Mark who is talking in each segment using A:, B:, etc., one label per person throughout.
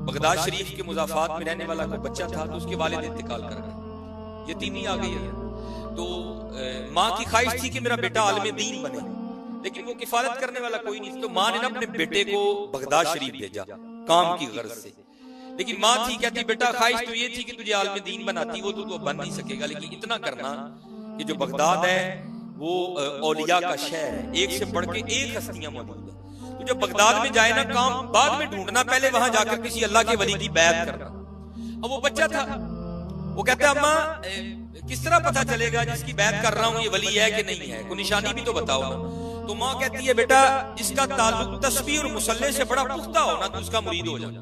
A: Baghdad शरीफ के मुजाफात में रहने वाला कोई बच्चा था, तो उसके वालिद इंतकाल कर गए, यतीमी आ गई है। तो माँ की ख्वाहिश थी कि मेरा बेटा आलिम दीन बने, लेकिन वो किफायत करने वाला कोई नहीं, तो माँ ने ना अपने बेटे को बगदाद शरीफ भेजा काम की गर्ज से। लेकिन माँ थी कहती बेटा ख्वाहिश तो ये थी कि तुझे आलिम दीन बनाती, वो तो बन नहीं सकेगा, लेकिन इतना करना कि जो बगदाद है वो औलिया का शहर है, एक से बढ़ के एक हस्तियां मौजूद है। तो जब बगदाद में जाए ना काम बाद में ढूंढना, पहले वहां जाकर किसी अल्लाह के वली की बैत करना। अब वो बच्चा था, वो कहता अम्मा किस तरह पता चलेगा जिसकी बैत कर रहा हूं ये वली है कि नहीं है, कोई निशानी भी तो बताओ ना। तो माँ कहती है बेटा जिसका ताल्लुक तस्बीह और मुसल्ले से बड़ा पुख्ता हो ना, तो उसका मुरीद हो जाना।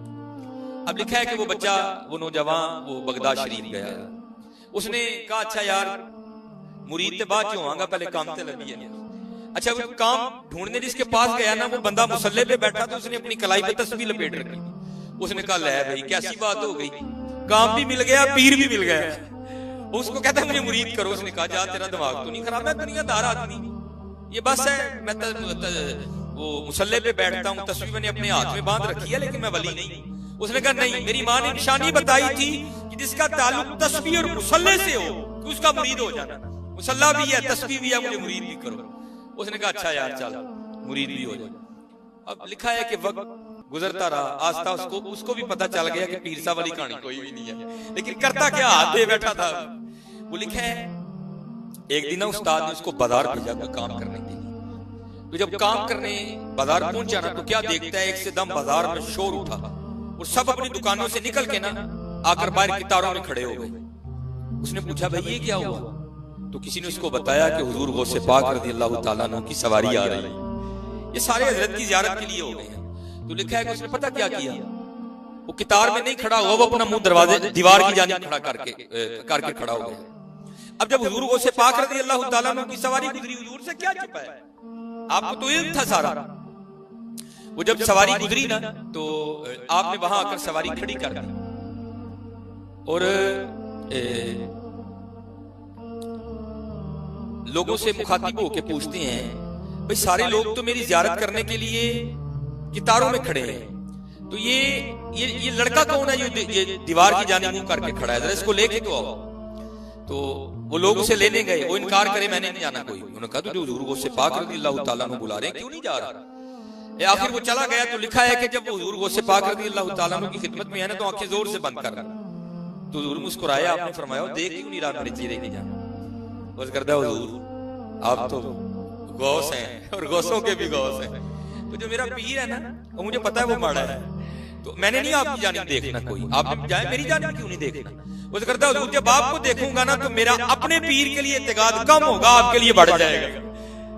A: अब लिखा है कि वो बच्चा, वो नौजवान, वो बगदाद शरीफ गया, उसने कहा अच्छा यार मुरीद के बाद क्यों आऊंगा, पहले काम से लगी है। अच्छा वो काम ढूंढने जिसके पास गया ना, वो बंदा मुसल्ले पे बैठा था, उसने अपनी कलाई पे तस्बीह लपेट रखी। उसने कहा ले भाई कैसी बात हो गई, काम भी मिल गया पीर भी मिल गया। उसको कहता है मुझे मुरीद करो। उसने कहा जा तेरा दिमाग तो नहीं खराब, मैं दुनियादार आदमी, ये बस है, मैं वो मुसल्ले पे बैठता हूँ, तस्बीह मैंने अपने हाथ में बांध रखी है, लेकिन मैं वली नहीं। उसने कहा नहीं, मेरी माँ ने निशानी बताई थी कि जिसका ताल्लुक तस्बीह और मुसल्ले से हो तो उसका मुरीद हो जाना, मुसल्ला भी है तस्बीह भी है, मुझे मुरीद भी करो। उसने कहा अच्छा यार चल मुरीद भी हो जाए। अब लिखा है कि वक्त गुजरता रहा, आस्था उसको भी पता चल गया कि पीर साहब वाली कहानी कोई भी नहीं है, लेकिन करता क्या हाथ दे बैठा था। वो लिखा है एक दिन उस्ताद ने उसको बाजार भेजा कोई काम करने के लिए। तो जब काम करने बाजार पहुंचा ना, तो क्या देखता है एक से दम बाजार में शोर उठा और सब अपनी दुकानों से निकल के ना आकर बाहर कितारों में खड़े हो गए। उसने पूछा भाई ये क्या हुआ, तो किसी ने उसको बताया कि हुजूर गौसे पाक रज़ी अल्लाह तआला अन्हु की सवारी आ रही है, ये सारे हजरत की ज़ियारत के लिए हो गए हैं। तो लिखा है कि उसने पता क्या किया, वो कितार में नहीं खड़ा हुआ, वो अपना मुंह दरवाजे दीवार की जानिब खड़ा करके खड़ा हो गया। अब जब हुजूर गौसे पाक रज़ी अल्लाह तआला अन्हु की सवारी गुजरी, हुजूर से क्या छुपा है, आपको तो इल्म था सारा। वो जब सवारी गुजरी ना, तो आपने वहां आकर सवारी खड़ी कर दी और लोगों से मुखातिब होकर पूछते हैं भाई सारे लोग तो मेरी ज़ियारत करने के लिए कितारों में खड़े हैं, तो ये लड़का कौन है जो ये दीवार की जानिब मुंह करके खड़ा है, जरा इसको लेके तो आओ। तो वो लोग उसे लेने गए, वो इनकार करे मैंने नहीं जाना कोई। उन्होंने कहा तो हुजूर गौसे पाक रज़ी अल्लाह तआला अन्हु बुला रहे हैं, क्यों नहीं जा रहा। आखिर वो चला गया। तो लिखा है कि जब हुजूर गौसे पाक रज़ी अल्लाह तआला अन्हु की खिदमत में है ना, तो आंखें जोर से बंद कर, तो हुजूर मुस्कुराया, आपने फरमाया देख क्यों नहीं रहा मेरे चेहरे की जान। बस करता हुजूर आप तो गौस हैं और गौसों के भी गौस हैं, तो जो मेरा पीर है ना वो मुझे पता है वो माड़ा है, तो मैंने नहीं आपकी जानिब देखना, कोई आप जाए मेरी जानिब क्यों नहीं देखना। वो करता हुजूर जब आपको देखूंगा ना तो मेरा अपने पीर के लिए इत्तेकाद कम होगा, आपके लिए बढ़ जाएगा,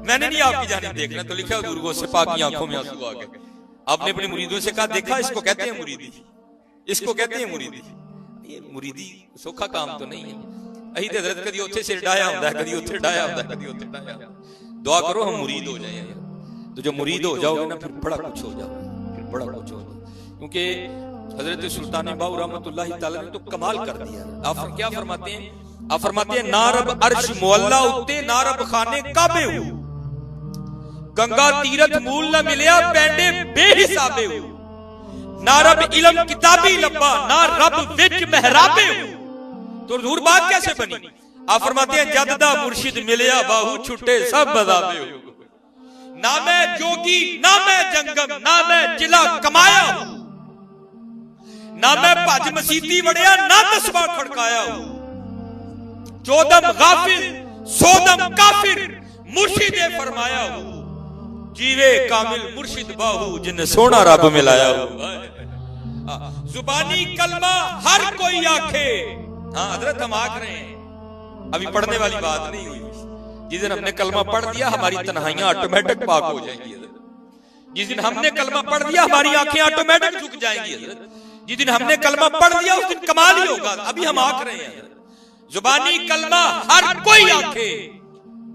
A: मैंने नहीं आपकी जानिब देखना। तो लिखा हुजूर गौसे पाक की आंखों में आंसू आ गए। आपने अपने मुरीदों से कहा देखा इसको कहते हैं मुरीदी, इसको कहते हैं मुरीदी। ये मुरीदी सौखा काम तो नहीं है। अही ते हजरत कदी उत्थे सिर डाया हुंदा है, कदी उत्थे डाया हुंदा है, कदी उत्थे डाया। दुआ करो हम मुरीद हो जाएं, तो जो मुरीद हो जाओगे ना फिर बड़ा कुछ हो जाओगे, फिर बड़ा कुछ हो जाओगे। क्योंकि हजरत सुल्तान बाहू रहमतुल्लाह तआला ने तो कमाल कर दिया। आप क्या फरमाते हैं, आप फरमाते हैं ना रब अर्श मुअल्ला उत्ते ना रब खाने काबे हो, गंगा तीरथ मूल न मिलिया पैंडे बेहिसाबे हो, ना रब इल्म किताबी लब्बा ना रब विच महराबे हो। तो हुजूर बात कैसे बनी। आप फरमाते हैं जददा मुर्शिद मिलिया बाहू छुट्टे सब बदाबे हो, ना मैं जोगी ना मैं जंगम ना मैं जिला कमाया हूं, ना मैं भज मसीती वड़िया ना तस्बा खड़काया हूं, चौदम गाफिल सोदम काफिर मुर्शिदे फरमाया हूं, जीवे कामिल मुर्शिद बाहू जिन्हें सोना रब मिलाया हूं। जुबानी कलमा हर कोई आखे, हाँ हजरत हम आख रहे हैं, अभी पढ़ने वाली बात नहीं हुई। जिस दिन हमने कलमा पढ़ दिया हमारी तन्हाइयां ऑटोमेटिक पाक हो जाएंगी। जिस दिन हमने कलमा पढ़ दिया हमारी आंखें ऑटोमेटिक झुक जाएंगी। जिस दिन हमने कलमा पढ़ दिया उस दिन कमाल ही होगा। अभी हम आख रहे हैं जुबानी कलमा हर कोई आखे,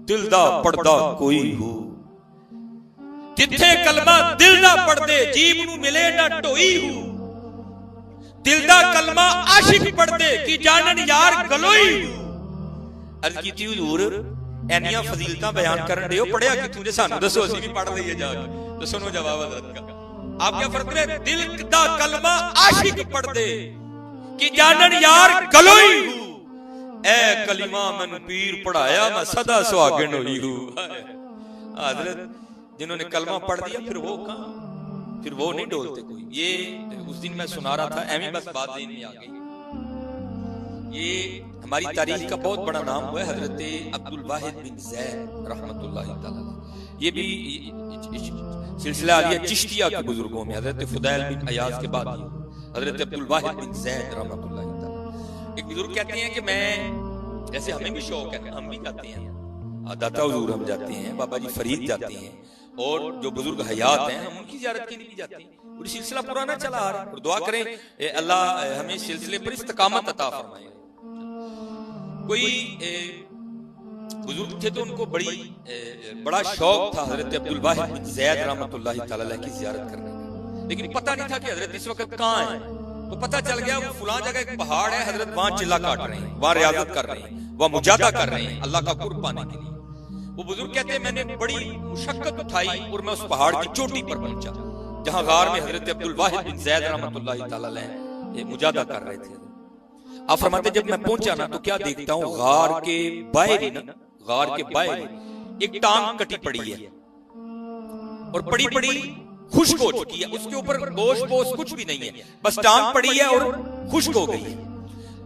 A: दिल दा पढ़दा कोई हो, जिथे कलमा दिल दा पढ़दे जीव नू मिले ना ढोई हो, दिल दा कलमा आशिक पढ़दे की जानन यार गलोई हो। अर्ज कीती हुजूर एनियां फजीलतां बयान करन दिओ, पढ़िया किथों जे सानू दसो, असीं भी पढ़ लईए जाके। दसो नो जवाब हजरत का। आप क्या फरमाते हैं, दिल दा कलमा आशिक पढ़ दे कि जानन यार गलोई हूं, ए कलिमा मन पीर पढ़ाया मैं सदा सुहागन हुई हूं। हजरत जिन्होंने कलमा पढ़ दिया फिर वो कहां, फिर वो नहीं डोलते कोई। ये उस दिन मैं सुना रहा था, एवं बस बात ज़हन में आ गई। ये हमारी तारीख का बहुत बड़ा नाम हुआ है हजरत अब्दुल वाहिद बिन ज़ैद रहमतुल्लाहि तआला। ये भी सिलसिला आलिया चिश्तिया के बुजुर्गों में हजरत फुदैल बिन अयाज के बाद हजरत अब्दुल वाहिद बिन ज़ैद रहमतुल्लाहि तआला। एक बुजुर्ग कहते हैं कि मैं, जैसे हमें भी शौक है, हम भी जाते हैं दाता हुजूर, हम जाते हैं, बाबा जी फरीद जाते हैं, और जो बुजुर्ग हयात हैं हम उनकी ज़ियारत के लिए भी जाते हैं। और सिलसिला पुराना चला आ रहा है, और दुआ करें अल्लाह हमें सिलसिले पर इस्तकामत अता फरमाए। कोई बुजुर्ग थे तो उनको बड़ा शौक था हजरत अब्दुल वाहिद बिन ज़ैद रहमतुल्लाहि तआला अलैह की ज़ियारत करने का, लेकिन पता नहीं था कि हजरत इस वक्त कहाँ है। तो पता चल गया वो फलां जगह एक पहाड़ है, हजरत वहां चिल्ला काट रहे हैं, वहां रियाजत कर रहे हैं, वहां मुजादा कर रहे हैं अल्लाह का कुर्ब पाने के लिए। वो बुजुर्ग कहते हैं मैंने बड़ी मुशक्कत उठाई और मैं उस पहाड़ की चोटी पर पहुंचा जहां गार में हजरत अब्दुल वाहिद बिन ज़ैद रहमतुल्लाहि तआला अलैह मुजादा कर रहे थे। आप फरमाते जब मैं पहुंचा ना तो क्या देखता हूं, गार के बाहर एक टांग कटी पड़ी है और पड़ी खुश्क हो चुकी है, उसके ऊपर गोश्त पोश कुछ भी नहीं है, बस टांग पड़ी है और खुश्क हो गई है।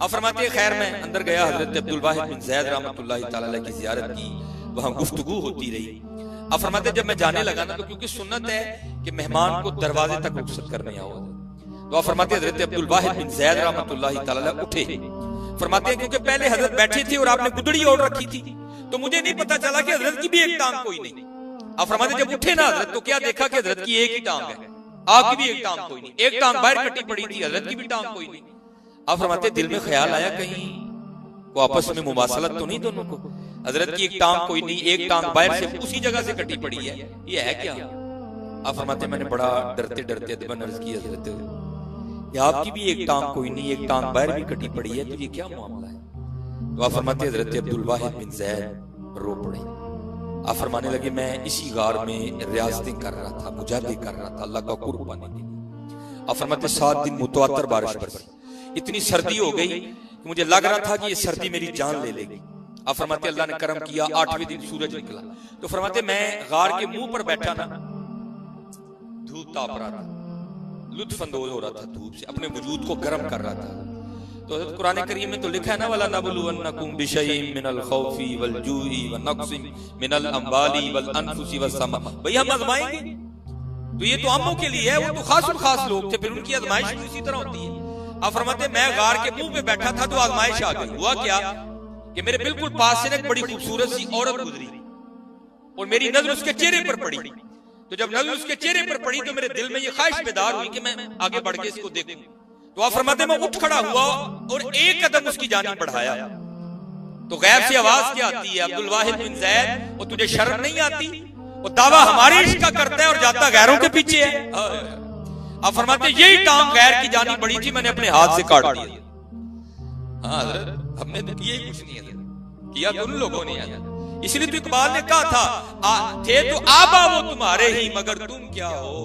A: आप फरमाते खैर मैं अंदर गया, हजरत अब्दुल वाहिद बिन ज़ैद रहमतुल्लाहि तआला अलैह की ज़ियारत की, वहां गुफ्तगू होती रही। अब फरमाते जब मैं जाने लगा ना तो क्योंकि सुन्नत है कि मेहमान को दरवाजे तक रुखसत करने आओ, तो आप फरमाते हजरत अब्दुल वाहिद बिन ज़ैद रहमतुल्लाहि तआला अलैह उठे। फरमाते हैं क्योंकि पहले हजरत बैठे थे और आपने गुदड़ी ओढ़ रखी थी तो मुझे नहीं पता चला कि हजरत की भी एक टांग कोई नहीं। आप फरमाते जब उठे ना हजरत तो क्या देखा कि हजरत की एक ही टांग है, आपकी भी एक टांग कोई नहीं, एक टांग बाहर कटी पड़ी थी, हजरत की भी टांग कोई नहीं। आप फरमाते दिल में ख्याल आया कहीं वो आपस में मुमासलत तो नहीं दोनों को, हजरत की एक टांग कोई नहीं, एक टांग बाहर से उसी जगह से कटी पड़ी है, ये है क्या? आप फरमाते मैंने बड़ा डरते डरते अदबन अर्ज की हजरत आपकी भी एक टांग कोई नहीं, एक टांग बाहर भी कटी पड़ी है, तो ये क्या मामला है? तो आप फरमाते हजरत अब्दुल वाहिद बिन ज़ैद रो पड़े। आप फरमाने लगे मैं इसी गार में रियासतें कर रहा था, मुजादे कर रहा था अल्लाह का कुर्ब पाने के लिए। आप फरमाते 7 दिन मुतवातर बारिश बरसी, इतनी सर्दी हो गई कि मुझे लग रहा था कि ये सर्दी मेरी जान ले लेगी। आप फरमाते अल्लाह ने करम किया, 8वें दिन सूरज निकला। तो फरमाते मैं गार के मुंह पर बैठा ना, धूप ताप रहा था, लुत्फ अंदोज हो रहा था धूप से, अपने वजूद को गर्म कर रहा था। तो कुरान करीम में तो लिखा है ना वला नबलुवन्नकुम बिशैइन मिनल खौफी वल जूई व नक्सिन मिनल अम्वाली वल अनफुसी वस समा, भाई हम आजमाएंगे। तो ये तो आमों के लिए है, वो तो खासुल खास लोग थे, फिर उनकी आजमाइश भी उसी तरह होती है। आप फरमाते मैं गार के मुंह पे बैठा था तो आजमाइश आ गई। हुआ क्या कि मेरे बिल्कुल पास से एक बड़ी खूबसूरत सी औरत गुजरी और मेरी नजर उसके चेहरे पर पड़ी। तो जब नजर उसके चेहरे पर पड़ी तो मेरे दिल में ये ख्वाहिश बेदार हुई कि मैं आगे बढ़ के इसको देखूं। तो आप फरमाते मैं उठ खड़ा हुआ और एक कदम उसकी जानिब बढ़ाया तो गैब से आवाज क्या आती है, अब्दुल वाहिद बिन ज़ैद और तुझे शर्म नहीं आती? वो दावा हमारे इश्क का करता है और जाता गैरों के पीछे है। आप फरमाते यही टांग गैर की जानी पड़ी थी, मैंने अपने हाथ से काट दिया। हाँ हमने तो किया ही कुछ नहीं है, किया तो उन लोगों ने है। इसलिए तो इकबाल ने कहा था थे तो आबा वो तुम्हारे ही मगर तुम क्या हो।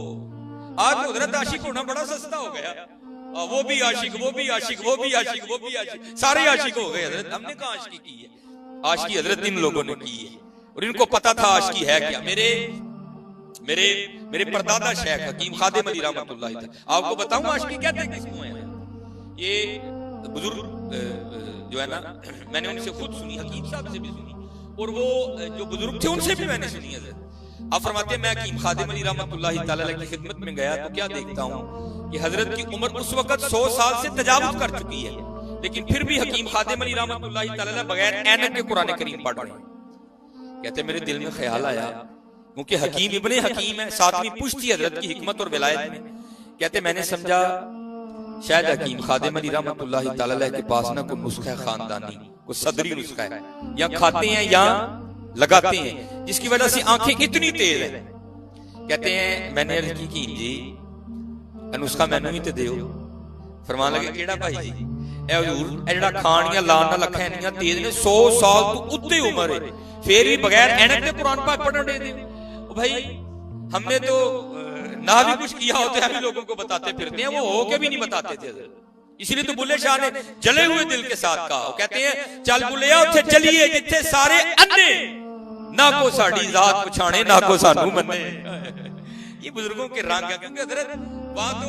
A: आज तो हजरत आशिक होना बड़ा सस्ता हो गया, वो भी आशिक, वो भी आशिक, वो भी आशिक, वो भी आशिक, सारे आशिक हो गए। हजरत हमने कहा आशिकी की है, आशिकी हजरत इन लोगों ने की है और इनको पता था आशिकी है क्या। मेरे परदादा शेख हकीम खादिम अली रहमतुल्लाह अलैह, आपको बताऊं आशिकी कहते हैं किसको है? ये बुजुर्ग जो है ना, मैंने उनसे खुद सुनी, हकीम साहब से भी सुनी और वो जो बुजुर्ग थे उनसे भी मैंने सुनी है। आप फरमाते मैं हकीम खादिम अली रहमतुल्लाह तआला अलैह की खिदमत में गया तो क्या देखता हूँ कि हजरत की उम्र उस वक्त 100 साल से तजावुज कर चुकी है, लेकिन फिर भी हकीम खादिम अली रहमतुल्लाह तआला अलैह बगैर ऐनक के कुरान करीम पढ़ रहे हैं। कहते मेरे दिल में ख्याल आया, क्योंकि हकीम इब्ने हकीम है, 7वीं पुश्त थी हजरत की हिकमत और विलायत में। कहते मैंने समझा शायद हकीम खादिम अली रहमतुल्लाह तआला अलैह के पास ना कोई नुस्खा है खानदानी, कोई सदरी नुस्खा है, या खाते हैं या लगाते हैं, जिसकी वजह से आंखें इतनी तेज है। कहते हैं मैंने अर्ज की जी नुस्खा मैनू भी तो दियो। फरमान लगे केड़ा भाई जी? ए हुजूर ए जेड़ा खानियां लाना लखा इन्नियां तेज ने, 100 साल तो उत्ते उम्र है, फिर भी बगैर ऐनक के कुरान पाक पढ़ने दे। ओ भाई हमने तो ना भी कुछ किया होता है, हम लोगों को बताते फिरते हैं, वो होके भी नहीं बताते थे हजरत। इसलिए तो बुल्ले शाह ने जले हुए दिल के साथ कहा, वो कहते हैं चल बुल्लिया उथे चलिए जिथे सारे अन्ने, ना को साड़ी जात पछाणे ना को सानू मन्ने। ये बुजुर्गों के रंग है, क्योंकि हजरत वहां तो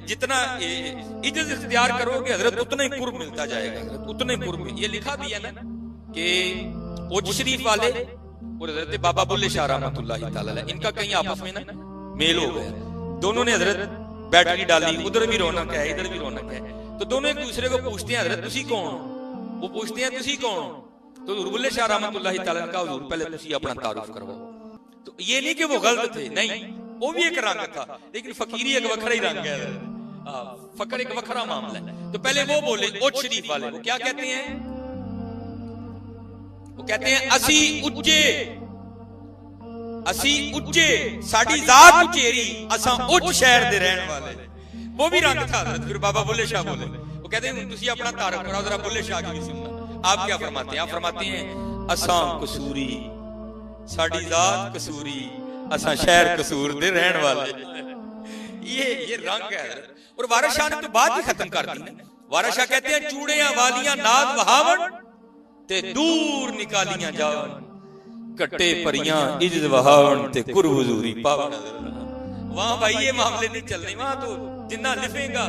A: जितना इज्जत इख्तियार करोगे हजरत उतना ही कुर्ब मिलता जाएगा, हजरत उतना ही कुर्ब। ये लिखा भी है ना कि उज शरीफ वाले और हजरत बाबा बुल्ले शाह रहमतुल्लाह तआला अलैह, इनका कहीं आपस में ना मेल हो गया। दोनों ने हजरत बैटरी डाली, उधर भी रौनक है इधर भी रौनक है, तो दोनों एक दूसरे को पूछते हैं हजरत तुसी कौन हो, वो पूछते हैं तुसी कौन हो, तो हजरत बुल्ले शाह रहमतुल्लाह तआला का हुजूर पहले तुसी अपना तारुफ करवाओ। तो ये नहीं कि वो गलत थे, नहीं, वो भी एक रंग था, लेकिन फकीरी एक वखरा ही रंग है, फकर एक वखरा मामला है। तो पहले वो बोले उज शरीफ वाले, वो क्या कहते हैं, वो कहते हैं असी उच्चे साडी जात उचेरी असा उच्च शहर दे रहने वाले। वो भी रंग था हजरत। फिर बाबा बुल्ले शाह बोले, वो कहते हैं तुसी अपना तारुफ कराओ, जरा बुल्ले शाह की भी सुनना। आप क्या फरमाते हैं, आप फरमाते हैं असा कसूरी साडी जात कसूरी असा शहर कसूर दे रहने वाले। ये रंग है। और वारिस शाह ने तो बात ही खत्म कर दी। वारिस शाह कहते हैं चूड़ियां वालियां नाद वहावन ते दूर निकालियां जावन, कट्टे परियां इज्जत वहावन ते कुर हुजूरी पावन। वहां भाई ये मामले नहीं चलने, वहां तो जितना लिफेगा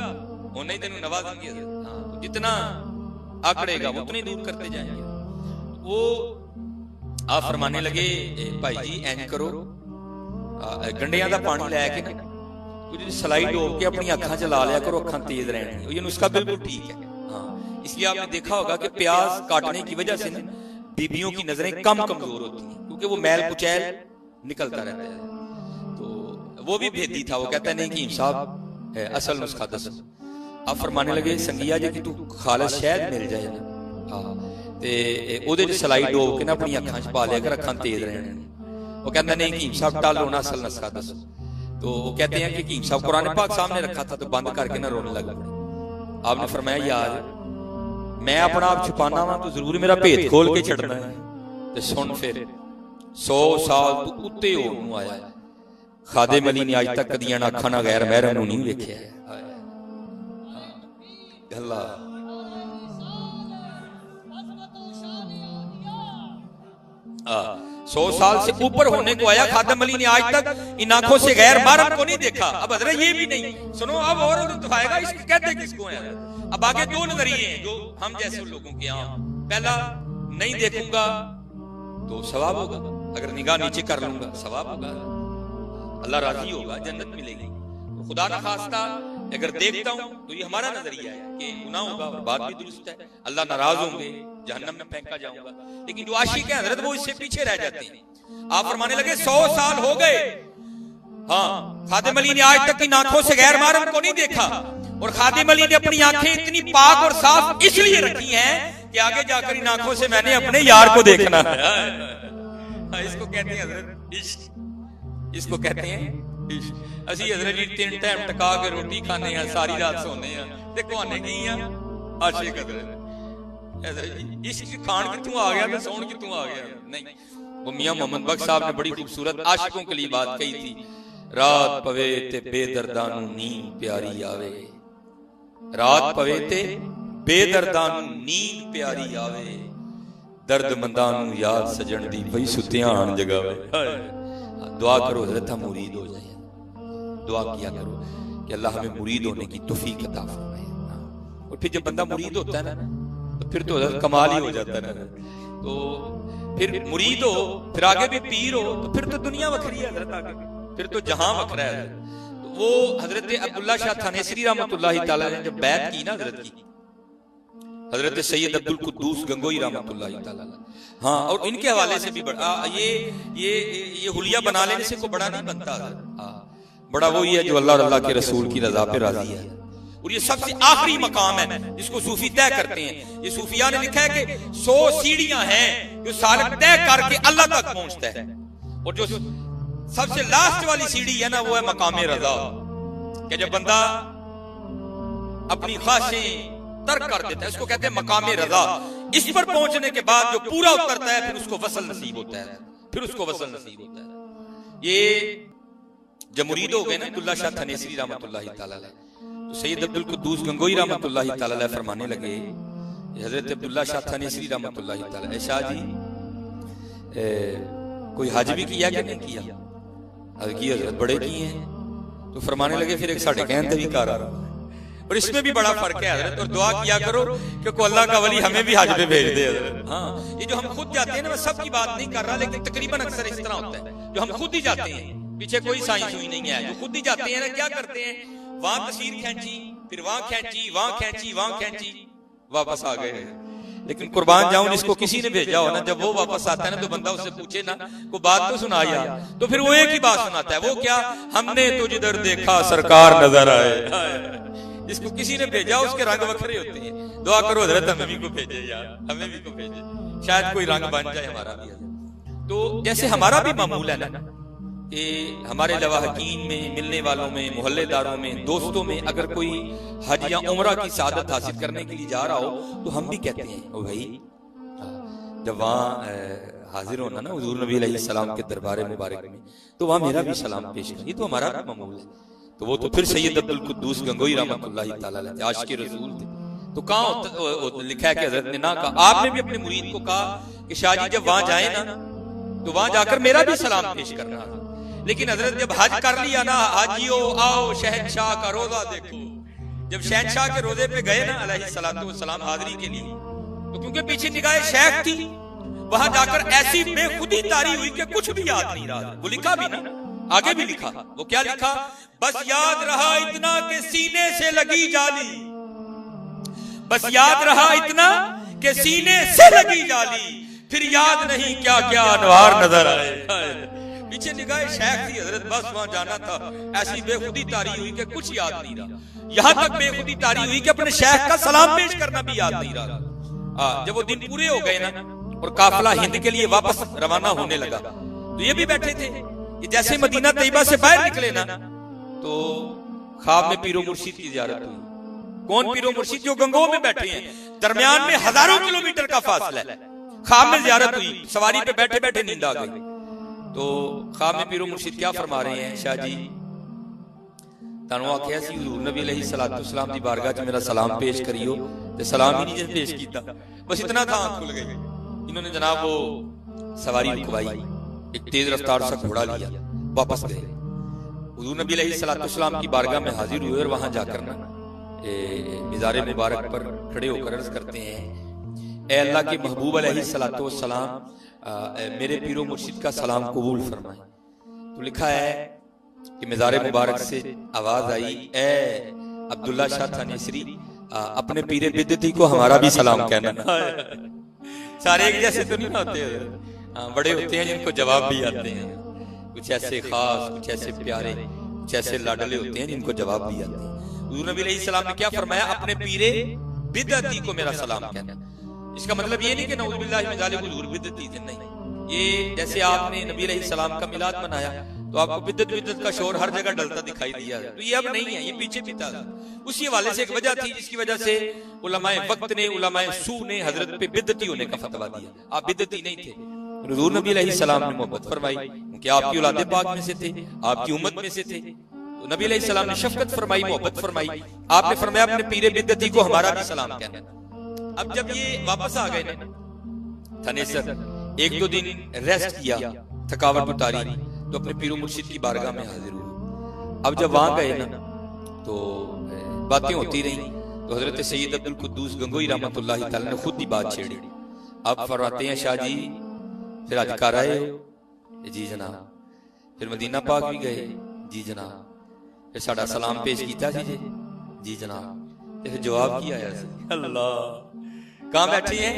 A: उतना ही तेन नवाजेंगे, तो जितना आकड़ेगा उतना ही दूर करते जाएंगे। वो आप फरमाने लगे भाई जी इंज करो, गंडियां दा पानी लैके ना सलाई डोब के अपनी अखां च ला लिया करो, अखां तेज रहने। ये नुस्खा बिल्कुल ठीक है। हाँ, इसलिए आपने देखा होगा कि प्याज काटने की वजह से ना बीबियों की नजरें कम कमजोर होती हैं, क्योंकि वो मैल कुचैल निकलता रहता है। तो वो भी भेदी था, वो कहता नहीं कि साहब असल नुस्खा दस। आप फरमाने लगे संगिया जी कि तू खालिस शहद मिल जाए ना, हाँ, ते ओदे च सलाई डोब के ना अपनी अखां च पा लिया कर, अखां तेज रहने। वो कहता नहीं कि साहब टालो ना असल नुस्खा दस। तो वो कहते हैं कि कीम साहब कुरान पाक सामने रखा था तो बंद करके ना रोने लगा। आपने फरमाया यार मैं अपना आप छुपाना वा तो जरूर मेरा भेद खोल के छड़ना है। तो सुन फिर 100 साल तू उत्ते होनू आया, खादिम अली ने आज तक कदियां अखां नाल गैर महरम नूं नहीं वेखिया। गल्ला 100 साल से ऊपर होने को आया, खादिम अली ने आज तक इन आंखों से गैर महरम को नहीं देखा। अब हजरत ये भी नहीं सुनो, अब और दिखाएगा इसको कहते किसको है। अब आगे दो नजरिए हैं जो हम जैसे लोगों के यहाँ। पहला, नहीं देखूंगा तो सवाब होगा, अगर निगाह नीचे कर लूंगा सवाब होगा, अल्लाह राजी होगा, जन्नत मिलेगी। तो खुदा ना खास्ता अगर देखता हूं तो ये हमारा नजरिया है कि गुनाह होगा, और बात भी दुरुस्त है, अल्लाह नाराज होंगे, जहन्नम में फेंका जाऊंगा। लेकिन जो आशिक है हजरत वो इससे पीछे रह जाते हैं। आप फरमाने लगे 100 साल हो गए, हाँ, खादिम अली ने आज तक इन आंखों से गैर महरम को नहीं देखा। और खादिम अली ने अपनी आंखें इतनी पाक और साफ इसलिए रखी हैं कि आगे जाकर इन आंखों से मैंने अपने यार को देखना है। इसको कहते हैं हजरत इश्क, इसको कहते हैं इश्क। असी हजरत जी 3 टाइम टका के रोटी खाने हैं, सारी रात सोने हैं, ते कोने की आशिक हजरत इश्क खान कितों आ गया, सोन कितों आ गया। नहीं, वो मियां मोहम्मद बख्श साहब ने बड़ी खूबसूरत आशिकों के लिए बात कही थी, रात पवे ते बेदर्दां नूं नींद प्यारी आवे, रात पवे ते बेदर्दां नूं नींद प्यारी आवे, दर्दमंदां नूं याद सजण दी पई सुतियां आण जगावे। दुआ करो हजरत हम मुरीद हो जाए, दुआ किया करो कि अल्लाह हमें मुरीद होने की तौफीक अता फरमाए। और फिर जब बंदा मुरीद होता है ना तो फिर तो कमाल ही हो जाता है ना। तो फिर मुरीद हो, फिर आगे भी पीर हो, तो फिर तो दुनिया वखरी है हजरत, आगे फिर तो जहां वखरा है। तो वो हजरत अब्दुल्ला शाह थानेसरी रहमतुल्लाह तआला ने जब बैत की ना हजरत की, हजरत सैयद अब्दुल कुद्दूस गंगोई रहमतुल्लाह तआला, हाँ, और इनके हवाले से भी बड़ा ये हुलिया बना लेने से कोई बड़ा नहीं बनता। हाँ, बड़ा वही है जो अल्लाह और अल्लाह के रसूल की रजा पे राजी है। और ये सबसे आखिरी मकाम है जिसको सूफी तय करते हैं। ये सूफिया ने लिखा है कि 100 सीढ़ियां हैं जो सालक तय करके अल्लाह तक पहुंचता है, और जो सबसे लास्ट वाली सीढ़ी है ना वो है मकामे रजा, कि जब बंदा अपनी ख्वाहिशें तर्क कर देता है उसको कहते हैं मकामे रजा। इस पर पहुंचने के बाद जो पूरा उतरता है फिर उसको वसल नसीब होता है, फिर उसको वसल नसीब होता है। ये जब मुरीद हो गए ना अब्दुल्ला शाह थानेसरी रहमतुल्लाहि तआला अलैह, तो सैयद अब्दुल कुद्दूस गंगोई रहमतुल्लाहि तआला अलैह फरमाने लगे, हजरत अब्दुल्ला शाह थानेसरी रहमतुल्लाहि तआला अलैह, शाह जी कोई हज भी किया कि नहीं किया? हज की हजरत बड़े किए हैं। तो फरमाने लगे फिर एक साढ़े कहन का भी कार आ रहा, और इसमें भी बड़ा फर्क है हजरत, और दुआ किया करो कि अल्लाह का वली हमें भी हज पे भेज दे हजरत। हाँ, ये जो हम खुद जाते हैं ना, मैं सबकी बात नहीं कर रहा, लेकिन तकरीबन अक्सर इस तरह होता है, जो हम खुद ही जाते हैं, पीछे कोई साइंस हुई नहीं है, जो खुद ही जाते हैं ना, क्या करते हैं, वहां तस्वीर खींची, फिर वहां खींची, वहां खींची, वहां खींची, वापस आ गए। लेकिन कुर्बान जाऊं, जिसको किसी ने भेजा हो ना, जब वो वापस आता है ना, तो बंदा उससे पूछे ना, कोई बात तो सुना यार, तो फिर वो एक ही बात सुनाता है, वो क्या, हमने तुझ इधर देखा सरकार नजर आए। जिसको किसी ने भेजा उसके रंग वखरे होते हैं। दुआ करो हजरत हमें भी को भेजे यार, हमें भी को भेजे, शायद कोई रंग बन जाए हमारा भी। तो जैसे हमारा भी मामूल है ना कि हमारे लवाहकीन में, मिलने वालों में, मोहल्लेदारों में, दोस्तों में अगर कोई हज या उम्रा की सादत हासिल करने के लिए जा रहा हो, तो हम भी कहते हैं ओ भाई, जब वहां हाजिर होना ना हुजूर नबी अलैहिस्सलाम के दरबार मुबारक में, तो वहां मेरा भी सलाम पेश कर, ये तो हमारा भी मामूल है। तो वो तो फिर सैयद अब्दुल कुद्दूस गंगोई रहमतुल्लाहि तआला अलैह आशिक़ रसूल थे। तो कहाँ लिखा है कि हजरत ने ना कहा, आपने भी अपने मुरीद को कहा कि शाह जी जब वहां जाए ना, तो वहां जाकर मेरा भी सलाम पेश करना। लेकिन हजरत जब हज कर लिया ना, हाजियो आओ शहनशाह का रोजा देखो, जब शहनशाह के रोजे पे गए ना अलैहिस्सलातु वस्सलाम हाजिरी के लिए, तो क्योंकि पीछे निगाह शेख थी, वहां जाकर ऐसी बेखुदी तारी हुई कि कुछ भी याद नहीं रहा। वो लिखा भी ना, आगे भी लिखा, वो क्या लिखा, बस याद रहा इतना कि सीने से लगी जाली, बस याद रहा इतना कि सीने से लगी जाली, फिर याद नहीं क्या क्या अनवार नजर आए। पीछे निगाह शेख थी हजरत, बस वहां जाना था, ऐसी बेखुदी तारी हुई कि कुछ याद नहीं रहा। यहां तक बेखुदी तारी हुई कि अपने शेख का सलाम पेश करना भी याद नहीं रहा। जब वो दिन पूरे हो गए ना और काफिला हिंद के लिए वापस रवाना होने लगा, तो ये भी बैठे थे, ये जैसे मदीना तैयबा से बाहर निकले ना, तो ख्वाब में पीरो मुर्शिद की ज़ियारत हुई। कौन पीरो मुर्शिद? जो गंगोह में बैठे हैं, दरमियान में हजारों किलोमीटर का फासला है। ख्वाब में ज़ियारत हुई, सवारी पे बैठे बैठे नींद आ गई। तो ख्वाब में पीरो मुर्शिद क्या फरमा रहे हैं, शाह जी तानू आख्या सी हुजूर नबी अलैहिस्सलातु वस्सलाम दी बारगाह च मेरा सलाम पेश करियो, ते सलाम ही नहीं पेश कीता, बस इतना था, आंख खुल गई। इन्होंने जनाब वो सवारी रुकवाई, एक तेज रफ्तार सा घोड़ा लिया, वापस गए। हुजूर नबी अलैहिस्सलातु वस्सलाम की बारगाह में हाजिर हुए और वहां जाकर ना मिज़ार मुबारक पर खड़े होकर अर्ज करते हैं, ए अल्लाह के महबूब अलैहिस्सलातु वस्सलाम, मेरे पीरो मुर्शिद का सलाम कबूल फरमाए। तो लिखा है कि मिज़ार मुबारक से आवाज आई, ए अब्दुल्ला शाह थानेसरी, अपने पीरे बिद्दती को हमारा भी सलाम कहना। सारे एक जैसे तो नहीं होते, बड़े होते हैं जिनको जवाब भी आते हैं, कुछ ऐसे खास, कुछ ऐसे प्यारे, कुछ ऐसे लाडले होते हैं जिनको जवाब भी आते हैं। हुजूर नबी अलैहिस्सलाम ने क्या फरमाया, अपने पीरे बिद्दती को मेरा सलाम कहना। इसका मतलब ये नहीं कि नऊज़ुबिल्लाहि मिन ज़ालिक हुजूर बिद्दती थे, नहीं। ये जैसे आपने नबी अलैहिस्सलाम का मिलाद मनाया तो आपको बिद्दत बिद्दत का शोर हर जगह डलता दिखाई दिया, तो ये अब नहीं है, ये पीछे भी था। उसी हवाले से एक वजह थी जिसकी वजह से उलमाए वक्त ने, उलमाए सू ने हजरत पे बिद्दती होने का फतवा दिया। आप बिद्दती नहीं थे, हुजूर नबी अलैहिस्सलाम ने मोहब्बत फरमाई, क्योंकि आपकी औलादे पाक में से थे, आपकी उम्मत में से थे, तो नबी अलैहिस्सलाम ने शफकत फरमाई, मोहब्बत फरमाई। आपने फरमाया अपने पीरे बिद्दती को हमारा भी सलाम कहना। अब जब ये वापस आ गए ना थानेसर, एक दो दिन रेस्ट किया, थकावट उतारी, तो अपने पीरो मुर्शिद की बारगाह में हाजिर हुए। अब जब वहां गए ना तो बातें होती रही, तो हजरत सैयद अब्दुल कुद्दूस गंगोई रहमतुल्लाहि तआला ने खुद ही बात छेड़ी। अब फरमाते हैं, शाह जी फिर आज कर आए हो? जी जनाब। फिर मदीना पाक भी गए? जी जनाब। फिर साडा सलाम पेश किया जी जनाब। फिर जवाब की आया, अल्लाह कहां बैठी हैं?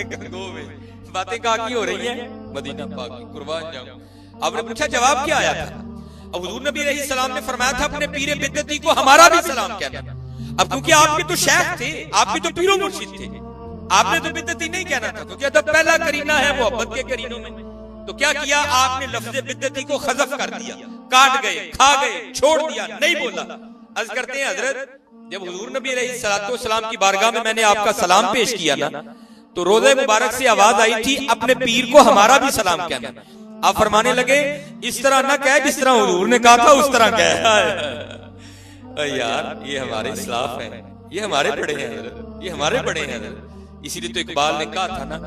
A: गंगोह में। बातें कहां की हो रही हैं? मदीना पाक की। कुर्बान जाऊं। आपने पूछा जवाब क्या आया था? अब हुजूर नबी अलैहिस्सलाम ने फरमाया था अपने पीरे बिद्दती को हमारा भी सलाम कहना। अब क्योंकि आपके तो शेख थे, आपके तो पीरो मुर्शिद थे, आपने तो बिद्दती नहीं कहना था, क्योंकि अदब पहला करीना है मोहब्बत के करीनों में। तो क्या किया आपने? लफ्ज़ बिद्दती को खज़फ कर दिया, काट गए, खा गए, छोड़ दिया, नहीं बोला। अर्ज करते हैं हजरत, जब हुजूर नबी अलैहिस्सलातु वस्सलाम की बारगाह में मैंने आपका सलाम पेश किया ना, तो रोज़े मुबारक से आवाज आई थी अपने पीर को हमारा भी सलाम कहना। आप फरमाने लगे इस तरह ना कह जिस तरह हुजूर ने कहा था उस तरह कह। यार ये हमारे इस्लाफ हैं, ये हमारे बड़े हैं हज़रत, ये हमारे बड़े हैं हज़रत। इसीलिए तो इकबाल ने कहा था ना,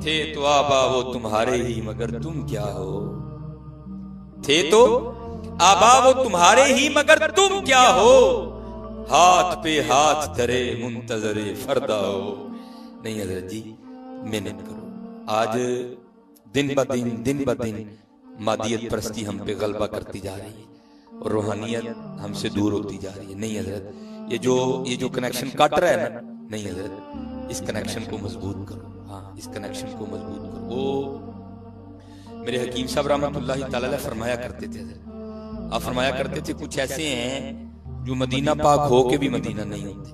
A: थे तो आबा वो तुम्हारे ही मगर तुम क्या हो, थे तो आबा वो तुम्हारे ही मगर तुम क्या हो, हाथ पे हाथ धरे मुंतजरे फरदा हो। नहीं हज़रत जी मेहनत करो। आज दिन ब दिन मादियत परस्ती हम पे गलबा करती जा रही है और रूहानियत हमसे दूर होती जा रही है। नहीं हज़रत, ये जो कनेक्शन काट रहा है ना, नहीं हज़रत, इस कनेक्शन को मजबूत करो। हाँ, इस कनेक्शन को मजबूत करो। वो मेरे हकीम साहब रहमतुल्लाहि तआला अलैह फरमाया करते थे हज़रत, आप फरमाया करते थे कुछ ऐसे हैं जो मदीना पाक हो के भी मदीना नहीं होते,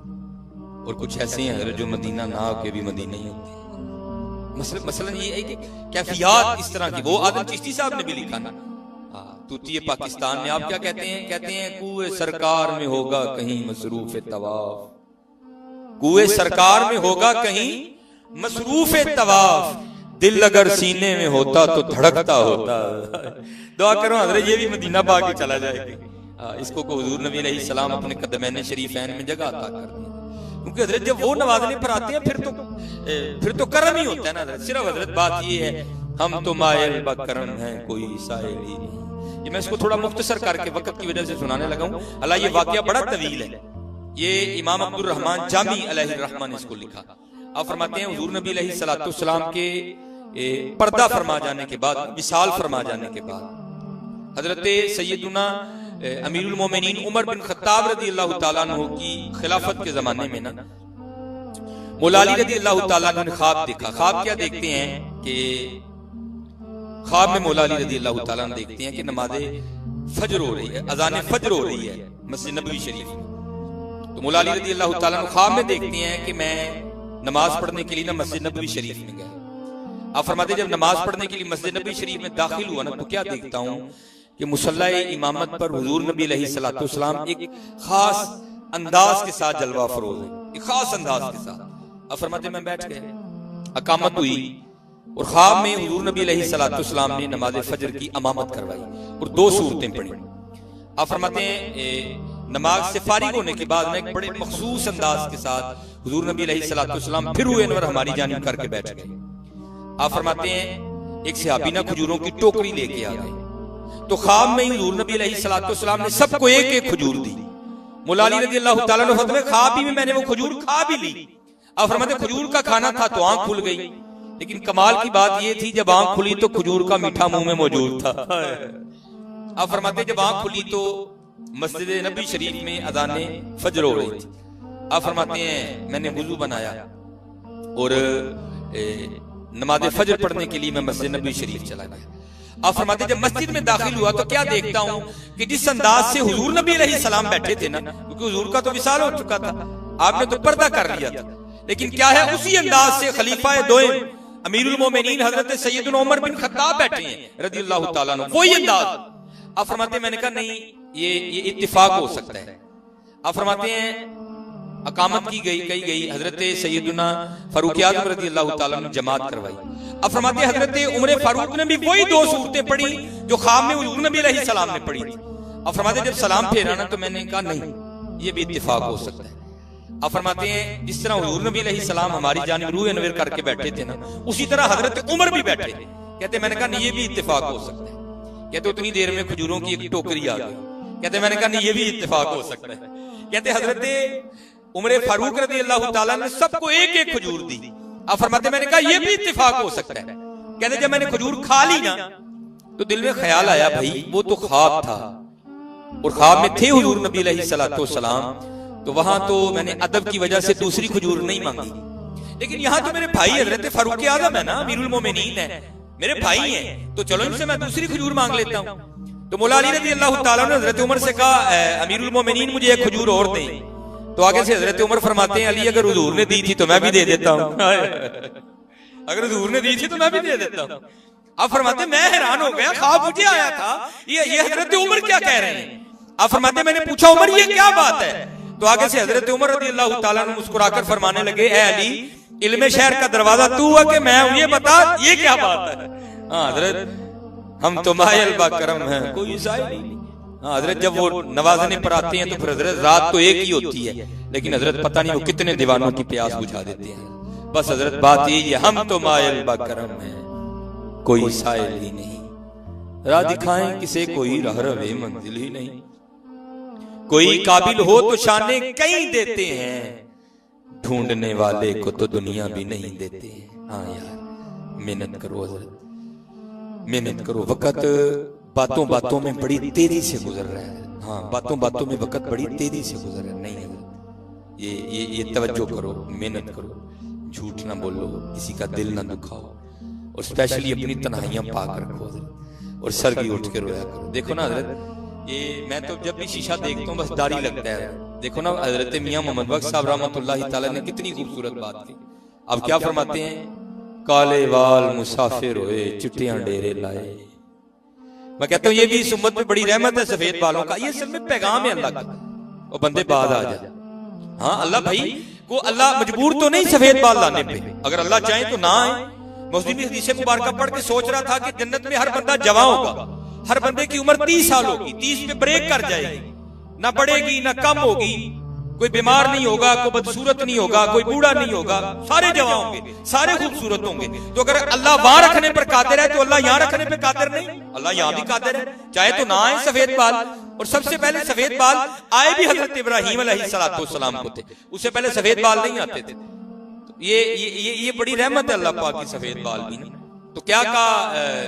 A: और कुछ ऐसे हैं हज़रत जो मदीना ना हो के भी मदीना नहीं होते। मसलन ये है कि कैफियत इस तरह की, वो आदम चिश्ती साहब ने भी लिखा ना, तूती पाकिस्तान में आप क्या कहते हैं, कहते हैं कुए सरकार में होगा कहीं मसरूफ तवाफ, कुए सरकार में होगा कहीं मसरूफ तवाफ, दिल अगर सीने में होता तो धड़कता होता। दुआ करो हज़रत ये भी मदीना पाक ही चला जाएगा। इसको को हुजूर नबी अलैहिस्सलाम अपने कदमैन शरीफैन में जगह अता कर दी, क्योंकि हज़रत जब वो नवाजने पर आते हैं फिर तो करम ही होता है ना। सिर्फ हज़रत बात ये है हम तो मायल बकरम हैं कोई साइल ही नहीं। ये मैं इसको थोड़ा मुख्तसर करके वक्त की वजह से सुनाने लगा हूँ। अल्लाह ये वाकया बड़ा तवील है। ये इमाम अब्दुर रहमान जामी अलैहिर्रहमा ने इसको लिखा। आप फरमाते हैं हुजूर नबी अलैहिस्सलाम के पर्दा फरमा जाने के बाद, विसाल फरमा जाने के बाद हजरत सैयदुना अमीरुल मोमिनीन उमर बिन खत्ताब रदी अल्लाह तआला अन्हु की खिलाफत के जमाने में ना मौला अली रदी अल्लाह तआला अन्हु ने ख्वाब देखा। ख्वाब क्या देखते हैं कि ख्वाब में मौला अली रदी अल्लाह तआला अन्हु देखते हैं कि नमाज़े फजर हो रही है, अज़ान फजर हो रही है मस्जिद नबवी शरीफ में। तो मौला अली रदी अल्लाह तआला अन्हु ख्वाब में देखते हैं कि मैं नमाज पढ़ने के लिए ना मस्जिद नबवी शरीफ में गया। आप फरमाते जब नमाज पढ़ने के लिए मस्जिद नबवी शरीफ में दाखिल हुआ ना, तो क्या देखता हूँ कि मुसल्ला इमामत पर हुजूर नबी अलैहिस्सलाम एक खास अंदाज के साथ जलवा फरोज है, एक खास अंदाज के साथ। अब फरमाते मैं बैठ गया, अकामत हुई और ख्वाब में हुजूर नबी अलैहिस्सलाम ने नमाज फजर की इमामत करवाई और 2 सूरतें पढ़ी। आप फरमाते हैं नमाज से फारिग होने के बाद में एक बड़े मखसूस अंदाज के साथ हुजूर नबी अलैहिस्सलाम फिर हुए अनवर हमारी जानिब करके बैठ गए। आप फरमाते हैं एक सहाबी ना खजूरों की टोकरी लेके आ गए, तो ख्वाब में ही हुजूर नबी अलैहिस्सलाम ने सबको एक एक खजूर दी। मौला अली रज़ी अल्लाह तआला अन्हु फरमाते ख्वाब में मैंने वो खजूर खा भी ली। अब फरमाते खजूर का खाना था तो आंख खुल गई, लेकिन कमाल की बात ये थी जब आंख खुली तो खजूर का मीठा मुंह में मौजूद था। अब फरमाते जब आंख खुली तो मस्जिद नबी शरीफ में अज़ाने फजर हो रही थी। अब फरमाते हैं मैंने वुजू बनाया और नमाज फजर पढ़ने के लिए मैं मस्जिद नबी शरीफ चला गया। आप फरमाते जब मस्जिद में दाखिल हुआ तो क्या देखता हूं कि जिस अंदाज से हुजूर नबी अलैहिस्सलाम बैठे थे ना, क्योंकि हुजूर का तो विसाल हो चुका था, आपने तो पर्दा कर लिया था, लेकिन क्या है उसी अंदाज से खलीफा दोयम अमीरुल मोमिनीन हजरत सैयदुना उमर बिन खत्ताब बैठे हैं रज़ियल्लाहु ताला अन्हु, वही अंदाज। आप फरमाते मैंने कहा नहीं ये इत्तिफाक हो सकता है। आप फरमाते हैं अकामत की गई हजरत सैयदुना फारूक आज़म रज़ियल्लाहु ताला अन्हु जमात करवाई। अब फरमाते हजरत उमर फारूक ने भी वही 2 सूरतें पढ़ी जो ख्वाब में हुजूर नबी अलैहिस्सलाम ने पढ़ी थी। अब फरमाते जब सलाम फेरा ना तो मैंने कहा नहीं ये भी इत्तिफाक हो सकता है। अब फरमाते हैं जिस तरह हुजूर नबी अलैहिस्सलाम हमारी जानिब रूह अनवर करके बैठे थे ना, उसी तरह हजरत उमर भी बैठे थे। कहते मैंने कहा नहीं ये भी इत्तिफाक हो सकता है। कहते उतनी देर में खजूरों की एक टोकरी आ गई। कहते मैंने कहा नहीं ये भी इत्तिफाक हो सकता है। कहते हजरत उमर फारूक रज़ियल्लाहु ताला ने सबको एक एक खजूर दी। अब फरमाते मैंने कहा ये भी इत्तिफाक हो सकता है। कहते जब मैंने खजूर खा ली ना तो दिल में ख्याल आया भाई वो तो ख्वाब था और ख्वाब में थे हुजूर नबी अलैहिस्सलाम, तो वहां तो मैंने अदब की वजह से दूसरी खजूर नहीं मांगी, लेकिन यहाँ तो मेरे भाई हजरत फारूक आज़म है ना, अमीरुल मोमिनीन है, मेरे भाई हैं, तो चलो इनसे मैं दूसरी खजूर मांग लेता हूँ। तो मौला अली रज़ियल्लाहु ताला ने हजरत उमर से कहा अमीरुल मोमिनीन मुझे एक खजूर और दें। तो आगे से हजरत उमर फरमाते हैं अली अगर हुजूर ने दी थी तो मैं भी दे देता हूँ, अगर हुजूर ने दी थी तो मैं भी दे देता हूँ। आप फरमाते मैं हैरान हो गया, ख्वाब मुझे आया था, ये हजरत उमर क्या कह रहे हैं। आप फरमाते मैंने पूछा उमर ये क्या बात है। तो आगे से हजरत उमर रज़ियल्लाहु ताला अन्हु मुस्कुराकर फरमाने लगे ए अली इल्मे शहर का दरवाजा तू है कि मैं हूं, ये बता ये क्या बात है। हाँ हजरत हम तो मायल बा करम है, कोई साइल ही नहीं। हाँ हजरत जब वो नवाजने पर आते हैं तो फिर हजरत रात तो एक ही होती है, लेकिन हजरत पता नहीं वो कितने दीवानों की प्यास बुझा देते हैं। बस हजरत बात यही है, हम तो मायल बा करम है, कोई साइल ही नहीं। राह दिखाएं किसे कोई राह रवे मंजिल ही नहीं। कोई काबिल हो तो शाने कई देते हैं, ढूंढने वाले को तो दुनिया भी नहीं देते हैं। हाँ यार मेहनत करो हजरत, मेहनत करो। वक्त बातों बातों में बड़ी तेजी से गुजर रहा है। हाँ बातों बातों में वक्त बड़ी तेजी से गुजर रहा है। नहीं ये तवज्जो करो, मेहनत करो, झूठ ना बोलो, किसी का दिल ना दुखाओ, और स्पेशली अपनी तन्हाइयां पाक रखो हजरत, और सर की उठ के रोया करो। देखो ना हजरत, ये मैं तो जब भी शीशा देखता हूँ बस दाढ़ी लगता है। देखो ना हजरत मियां मोहम्मद बख्श साहब रहमतुल्लाह तआला ने कितनी खूबसूरत बात की। अब क्या फरमाते हैं, काले वाल मुसाफिर होए चिट्टियां डेरे लाए। मैं कहता हूँ ये भी इस उम्मत में बड़ी रहमत है सफेद बालों का। ये असल में पैगाम है अल्लाह का, और बंदे बाद आ जाए। हाँ अल्लाह भाई को अल्लाह मजबूर तो नहीं सफेद बाल लाने पे, अगर अल्लाह चाहे तो ना आए। मुस्लिम की हदीस मुबारक पढ़ के सोच रहा था कि जन्नत में हर बंदा जवां होगा, हर बंदे की उम्र 30 साल होगी, 30 पे ब्रेक कर जाएगी, ना बढ़ेगी ना कम होगी, कोई बीमार नहीं होगा, कोई बदसूरत नहीं होगा, कोई बूढ़ा नहीं होगा, सारे जवां होंगे, सारे खूबसूरत होंगे। तो अगर अल्लाह वहां रखने पर कादिर है तो अल्लाह यहां रखने पर कादिर नहीं? अल्लाह यहां भी कादिर है, चाहे तो ना आए सफेद बाल। और सबसे पहले सफेद बाल आए भी हजरत इब्राहीम अलैहिस्सलाम को थे, उससे पहले सफेद बाल नहीं आते थे। तो ये बड़ी रहमत है अल्लाह पाक की सफेद बाल भी। तो क्या कहा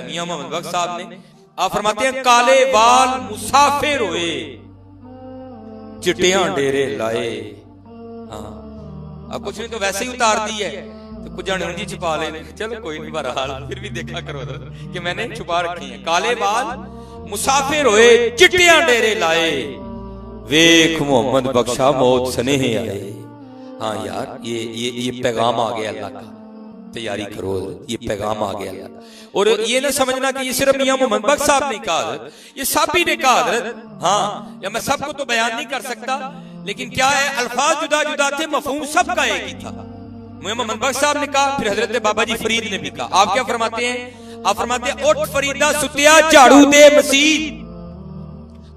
A: मियां मोहम्मद बख्श साहब ने, आप फरमाते हैं काले बाल मुसाफिर हुए चिट्टियां डेरे लाए। हाँ अब कुछ नहीं तो वैसे ही उतार दी है, तो कुछ जाने जी छुपा ले, चलो कोई नहीं, बहरहाल फिर भी देखा करो कि मैंने छुपा रखी है। काले बाल मुसाफिर हुए चिट्टियां डेरे लाए, वेख मोहम्मद बख्शा मौत स्नेह आए। हाँ यार ये पैगाम आ गया अल्लाह का, तैयारी करो, ये पैगाम आ गया अल्लाह का। और ये ना समझना कि ये सिर्फ मियां मोहम्मद बख्श साहब ने कहा, ये साबी ने कहा। हाँ या मैं सबको तो बयान नहीं कर सकता, लेकिन क्या है अल्फाज जुदा जुदा थे, मफहूम सबका एक ही था। मियां मोहम्मद बख्श साहब ने कहा, फिर हजरत बाबा जी फरीद ने भी कहा। आप क्या फरमाते हैं, आप फरमाते हैं उठ फरीदा सुतिया झाड़ू दे मसीह,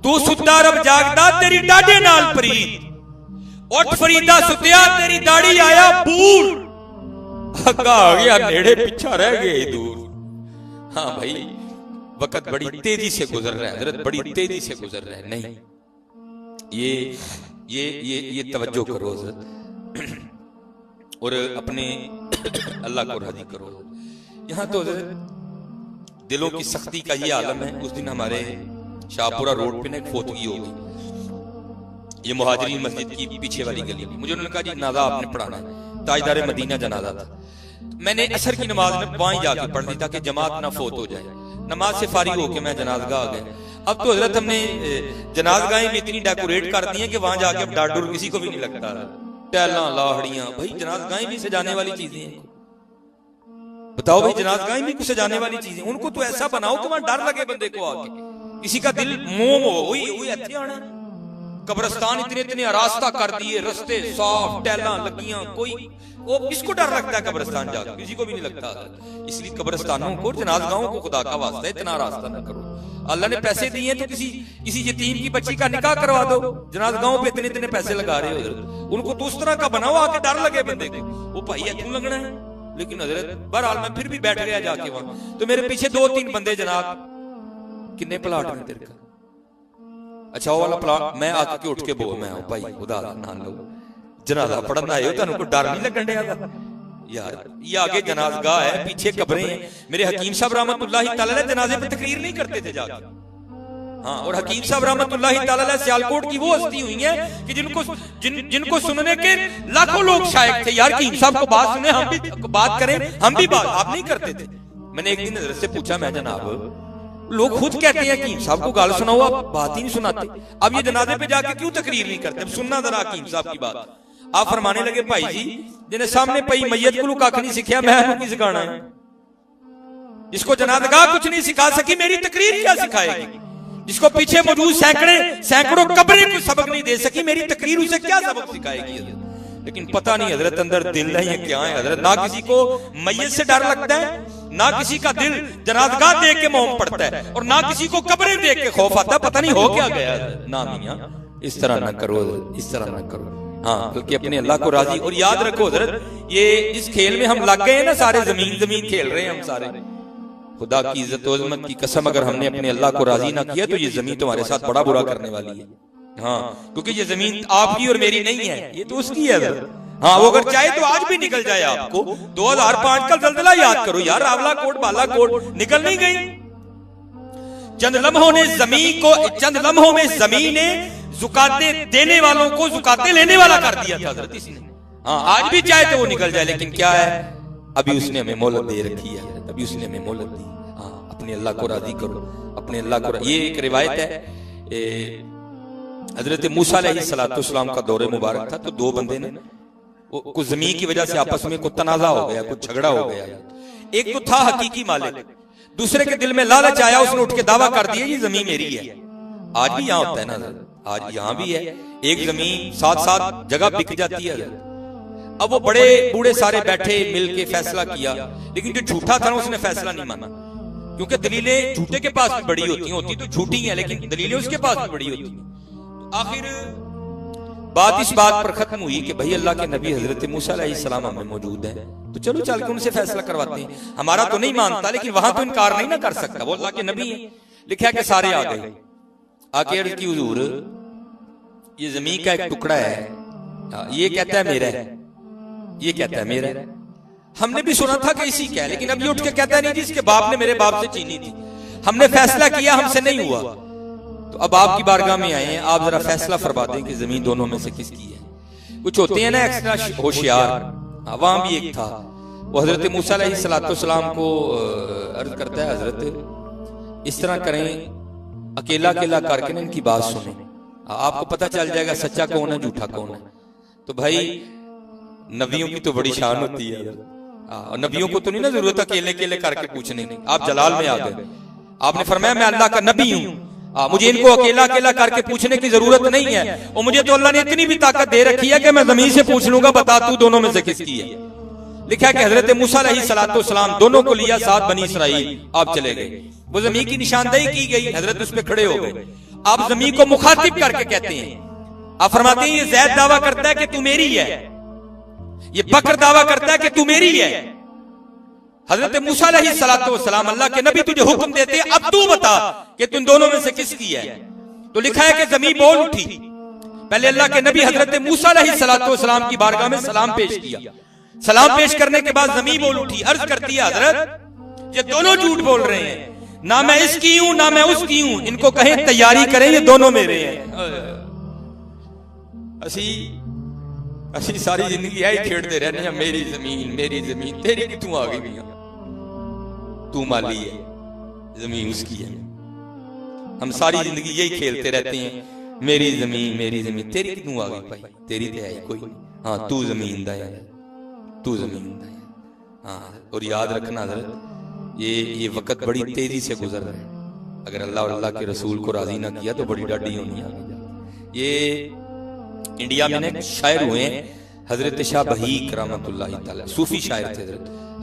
A: तू सुता रब जागदा तेरी डाडे नाल परीद। उठ फरीदा सुतिया तेरी दाढ़ी आया बूढ़, अगा आ गया नेड़े पीछा रह गए दूर। हाँ भाई वक्त बड़ी तेजी से गुजर रहा है हजरत, बड़ी तेजी से गुजर रहा है। नहीं ये तवज्जो करो हजरत, और अपने अल्लाह को राजी करो। यहाँ तो हजरत दिलों की सख्ती का ये आलम है। उस दिन हमारे शाहपुरा रोड पे ना एक फोतगी हो गई, ये मुहाजिरीन मस्जिद की पीछे वाली गली। मुझे उन्होंने कहा जी जनाजा आपने पढ़ाना है, ताजदार मदीना जनाजा था। मैंने असर की नमाज में वहीं जाके पढ़ ली ताकि जमात ना फोत हो जाए। नमाज से फारिग होके मैं जनाजगाह आ गया। अब तो हजरत हमने जनाजगाहें भी इतनी डेकोरेट कर दी है कि वहां जाके अब डर डर किसी को भी नहीं लगता। टैला लाहड़ियां, भाई जनाजगाहें भी सजाने वाली चीजें हैं। बताओ भाई जनाजगाहें भी कुछ सजाने वाली चीजें, उनको तो ऐसा बनाओ कि वहां डर लगे बंदे को आके, किसी का दिल मोम हो। वही अच्छे आना कब्रस्तान इतने रास्ता कर दिए, रस्ते साफ, टैला लगियां, कोई वो किसको डर लगता है कब्रिस्तान जाकर? किसी को भी नहीं लगता। इसलिए कब्रिस्तानों को जनाजगाहों को खुदा का वास्ता इतना रास्ता न करो। अल्लाह ने पैसे दिए तो किसी यतीम की बच्ची का निकाह करवा दो। जनाजगाहों पे इतने पैसे लगा रहे हो, उनको तो उस तरह का बनाओ आके डर लगे बंदे को, वो भाई क्यों लगना है। लेकिन हजरत बहरहाल मैं फिर भी बैठ गया जाके वहां, तो मेरे पीछे 2-3 बंदे, जनाब किन्ने प्लाट में तेरे का? अच्छा वो वाला प्लाट। मैं आके उठ के बोल, मैं भाई खुदा ना लो जनाजा पढ़ना है, तुहानू डर नहीं लगन दिया यार? ये आगे जनाजगाह है, पीछे कब्रें हैं। मेरे हकीम साहब रहमतुल्लाह तआला अलैह जनाजे पे तकरीर नहीं करते थे जाके। हाँ और हकीम साहब रहमतुल्लाह तआला अलैह सियालकोट की वो हस्ती हुई है कि जिनको सुनने के लाखों लोग शायक थे। यार हकीम साहब को बात सुने, हम भी बात करें, हम भी बात, आप नहीं करते थे। मैंने एक दिन हजरत से पूछा, मैं जनाब लोग खुद कहते हैं हकीम साहब को गाल सुनाओ, आप बात ही नहीं सुनाते। अब ये जनाजे पे जाके क्यों तकरीर नहीं करते? अब सुनना जरा हकीम साहब की बात। आप फरमाने लगे, भाई जी जिन्हें सामने पई मैयत को कख नहीं सिखाया, मैं की सिखाना है? जिसको जनाजगाह कुछ नहीं सिखा सकी, मेरी तकरीर क्या सिखाएगी? जिसको पीछे मौजूद सैकड़ों कब्रें को सबक नहीं दे सकी, मेरी तकरीर उसे क्या सबक सिखाएगी? लेकिन पता नहीं हजरत अंदर दिल नहीं है क्या है हजरत। ना किसी को मैयत से डर लगता है, ना किसी का दिल जनाज़गाह देख के मोम पड़ता है और ना किसी को कब्रें देख के खौफ आता, पता नहीं हो क्या गया। ना मियां इस तरह ना करो, इस तरह ना करो। हाँ, बल्कि अपने अल्लाह को राजी। और याद रखो हजरत, ये इस खेल में हम लग गए ना सारे, जमीन जमीन खेल रहे हैं हम सारे। खुदा की इज्जत और अज़मत की कसम, अगर हमने अपने अल्लाह को राजी ना किया तो ये जमीन तुम्हारे साथ बड़ा बुरा करने वाली है। हाँ, क्योंकि ये जमीन आपकी और मेरी नहीं है, ये तो उसकी है। हाँ, वो अगर चाहे तो आज भी निकल जाए आपको। 2005 का ज़ल्ज़ला याद करो यार, रावलाकोट बालाकोट निकल नहीं गई। चंद लम्हों ने जमीन को, चंद लम्हों में जमीन ने ज़ुकाते देने वालों को ज़ुकाते लेने वाला कर दिया था हज़रत इसने। हाँ, आज भी चाहे तो वो निकल जाए, लेकिन क्या है, अभी उसने हमें मोहलत दे रखी है, अभी उसने हमें मोहलत दी। हाँ, अपने अल्लाह को राजी करो, अपने अल्लाह को। ये एक रिवायत है, हजरत मूसा अलैहिस्सलाम का दौरे मुबारक था, तो दो बंदे ने कुछ जमीन की वजह से आपस में कुछ तनाजा हो गया, कुछ झगड़ा हो गया। एक तो था हकीकी मालिक, दूसरे के दिल में लालच आया, उसने उठ के दावा कर दिया ये जमीन मेरी है। आज भी यहाँ होता है ना, आज यहाँ भी है, एक जमीन 7-7 जगह बिक जाती है। अब वो बड़े बूढ़े सारे बैठे मिलके फैसला किया, लेकिन जो झूठा था ना उसने फैसला नहीं माना, क्योंकि दलीलें झूठे के पास भी बड़ी होती तो झूठी है, लेकिन दलीलें उसके पास भी बड़ी होती। तो आखिर बात इस बात पर खत्म हुई कि भाई अल्लाह के नबी हजरत मूसा अलैहिस्सलाम हमें मौजूद है, तो चलो चल के उनसे फैसला करवाते हैं। हमारा तो नहीं मानता, लेकिन वहां तो इनकार नहीं ना कर सकता, वो अल्लाह के नबी है। लिखा कि सारे आ गए, आके अर्ज की हुजूर ये जमीन का एक टुकड़ा है, ये कहता है मेरा है, ये कहता है मेरा है। हमने भी सुना था कि इसी का है, लेकिन अब ये उठ के कहता नहीं जी इसके बाप ने मेरे बाप से छीनी थी, हमने फैसला किया हमसे नहीं हुआ। तो अब आपकी बारगाह में आए हैं, आप जरा फैसला फरमा दें कि जमीन दोनों में से किसकी है। कुछ होते हैं ना एक्स्ट्रा होशियार, वहां भी एक था, वो हजरत मूसा अलैहिस्सलाम को अर्ज करता है, हजरत इस तरह करें, अकेला अकेला करके ना इनकी बात सुने, आपको पता चल जाएगा सच्चा कौन है झूठा कौन है। तो भाई नबियों की तो बड़ी शान होती है, और नबियों को तो नहीं ना जरूरत अकेले अकेले करके पूछने की। आप जलाल में आ गए, आपने फरमाया मैं अल्लाह का नबी हूं, मुझे इनको अकेला अकेला करके पूछने की जरूरत नहीं है, और मुझे तो अल्लाह ने इतनी भी ताकत दे रखी है कि मैं जमीन से पूछ लूंगा बता तू दोनों में से किसकी है। लिखा है कि हजरत मूसा अलैहिस्सलाम दोनों को लिया, साथ बनी इसराइल आप चले गए। वो जमीन की निशानदेही की गई, हजरत उस पर खड़े हो गए। आप जमीन को मुखातिब करके कहते हैं, आप फरमाते हैं ये ज़ैद दावा करता है कि तू मेरी है, ये बकर दावा करता है कि तू मेरी है। हजरत मूसा अलैहिस्सलाम अल्लाह के नबी तुझे हुक्म देते हैं अब तू बता कि तुम दोनों में से किसकी है। तो लिखा है कि जमीन बोल उठी। पहले अल्लाह के नबी हजरत मूसा अलैहिस्सलाम की बारगाह में सलाम पेश किया, सलाम पेश करने के बाद जमीन बोल उठी, अर्ज करती है हजरत ये दोनों झूठ बोल रहे हैं, ना मैं इसकी हूं ना मैं उसकी हूं, इनको कहें तैयारी करें ये दोनों मेरे हैं। असी सारी जिंदगी यही खेड़ते रहने हैं, मेरी जमीन तेरी कितों आ गई मियां, तू माली है जमीन उसकी है। हम सारी जिंदगी यही खेलते रहते हैं, मेरी जमीन तेरी कितों आ गई भाई, तेरी तो है कोई। हाँ, तू जमीन दा है, तू जमीन दा है। हाँ, और याद रखना हजरत ये वक्त बड़ी तेजी से गुजर रहा है, अगर अल्लाह और अल्लाह के रसूल को राजी ना किया तो बड़ी डाडी होनी है। ये इंडिया में एक शायर हुए हजरत शाह बहीक रहमतुल्लाह तआला, सूफी शायर थे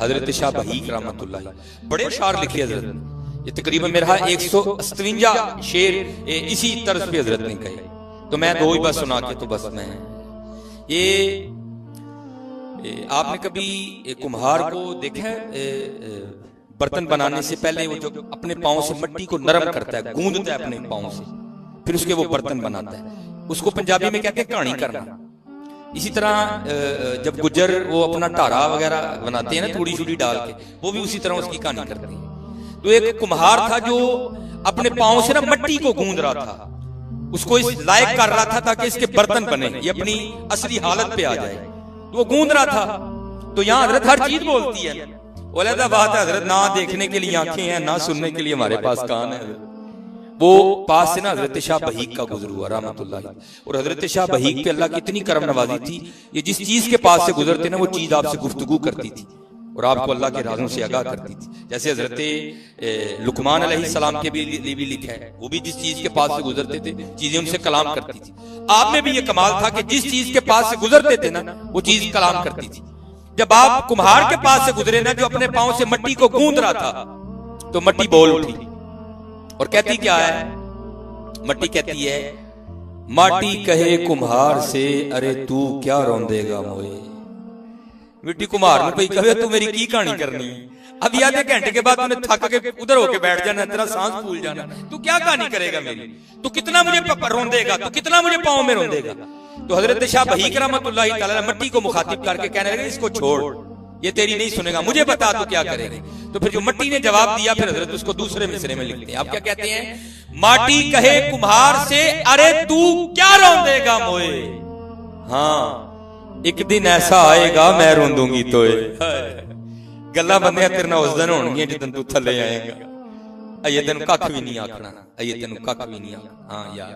A: हजरत शाह बहीक रहमतुल्लाह, बड़े शायर लिखे हजरत ने। ये तकरीबन मेरा 157 शेर इसी तर्ज पे हजरत ने कहे, तो मैं दो ही बस सुना के तो बस मैं ये आपने कभी कुम्हार को देखा है बर्तन बनाने से पहले वो जो अपने पांव से मिट्टी को नरम करता है, गूंदता है अपने पांव से, फिर उसके वो बर्तन बनाता है, उसको पंजाबी में कहते हैं कहानी करना। इसी तरह जब गुज्जर वो अपना ढारा वगैरह बनाते हैं ना थोड़ी छुड़ी डाल के, वो भी उसी तरह उसकी कहानी करते हैं। तो एक कुम्हार था जो अपने पांव से ना मिट्टी को गूंद रहा था, उसको इस लायक कर रहा था ताकि इसके बर्तन बने, ये अपनी असली हालत पे आ जाए, तो वो गूंद रहा था। तो यहाँ हजरत हर चीज बोलती है, अलग बात है हजरत, ना देखने के लिए आंखें हैं ना सुनने के लिए हमारे पास कान है। वो पास से ना हजरत शाह बहीक का गुजर हुआ रहमतुल्लाह, और हजरत शाह बहीक पे अल्लाह की इतनी करम नवाजी थी, ये जिस चीज के पास से गुजरते ना वो चीज आपसे गुफ्तगू करती थी और आपको अल्लाह के राजों से आगाह करती थी। जैसे हजरत लुकमान अलैहिस्सलाम के लिए भी लिखा है, वो भी जिस चीज के पास से गुजरते थे चीजें उनसे कलाम करती थी। आप में भी ये कमाल था कि जिस चीज के पास से गुजरते थे ना वो चीज कलाम करती थी। जब आप कुम्हार के पास से गुजरे ना, जो अपने पांव से मट्टी को गूंद रहा था, तो मट्टी बोल उठी और कहती क्या है? मट्टी कहती है, माटी कहे कुम्हार से, अरे तू क्या रोंदेगा मोए। मिट्टी कुम्हार में भाई कहे, तू मेरी की कहानी करनी है? अब आधे घंटे के बाद तूने थक के उधर होके बैठ जाना, तेरा सांस फूल जाना, तू क्या कहानी करेगा मेरी? तू कितना मुझे रोंदेगा, तू कितना मुझे पांव में रोंदेगा? तो हजरत शाह बहीक रहमतुल्लाह तआला मट्टी को मुखातिब करके कहने लगे, इसको छोड़, ये तेरी नहीं सुनेगा, मुझे बता तू क्या करेगी। तो फिर जो मट्टी ने जवाब दिया, फिर हजरत उसको दूसरे मिसरे में लिखते हैं। आप क्या कहते हैं? माटी कहे कुम्हार से, अरे तू क्या रोंदेगा मोए। हाँ, एक दिन ऐसा आएगा मैं रोंदूंगी तोए। गल्ला बंदे तेरे नाल उस दिन होणगियां जिदन तू थल्ले आएगा। अये तेन कख भी नहीं आखना, अये तेन कख भी नहीं आखना। हाँ यार,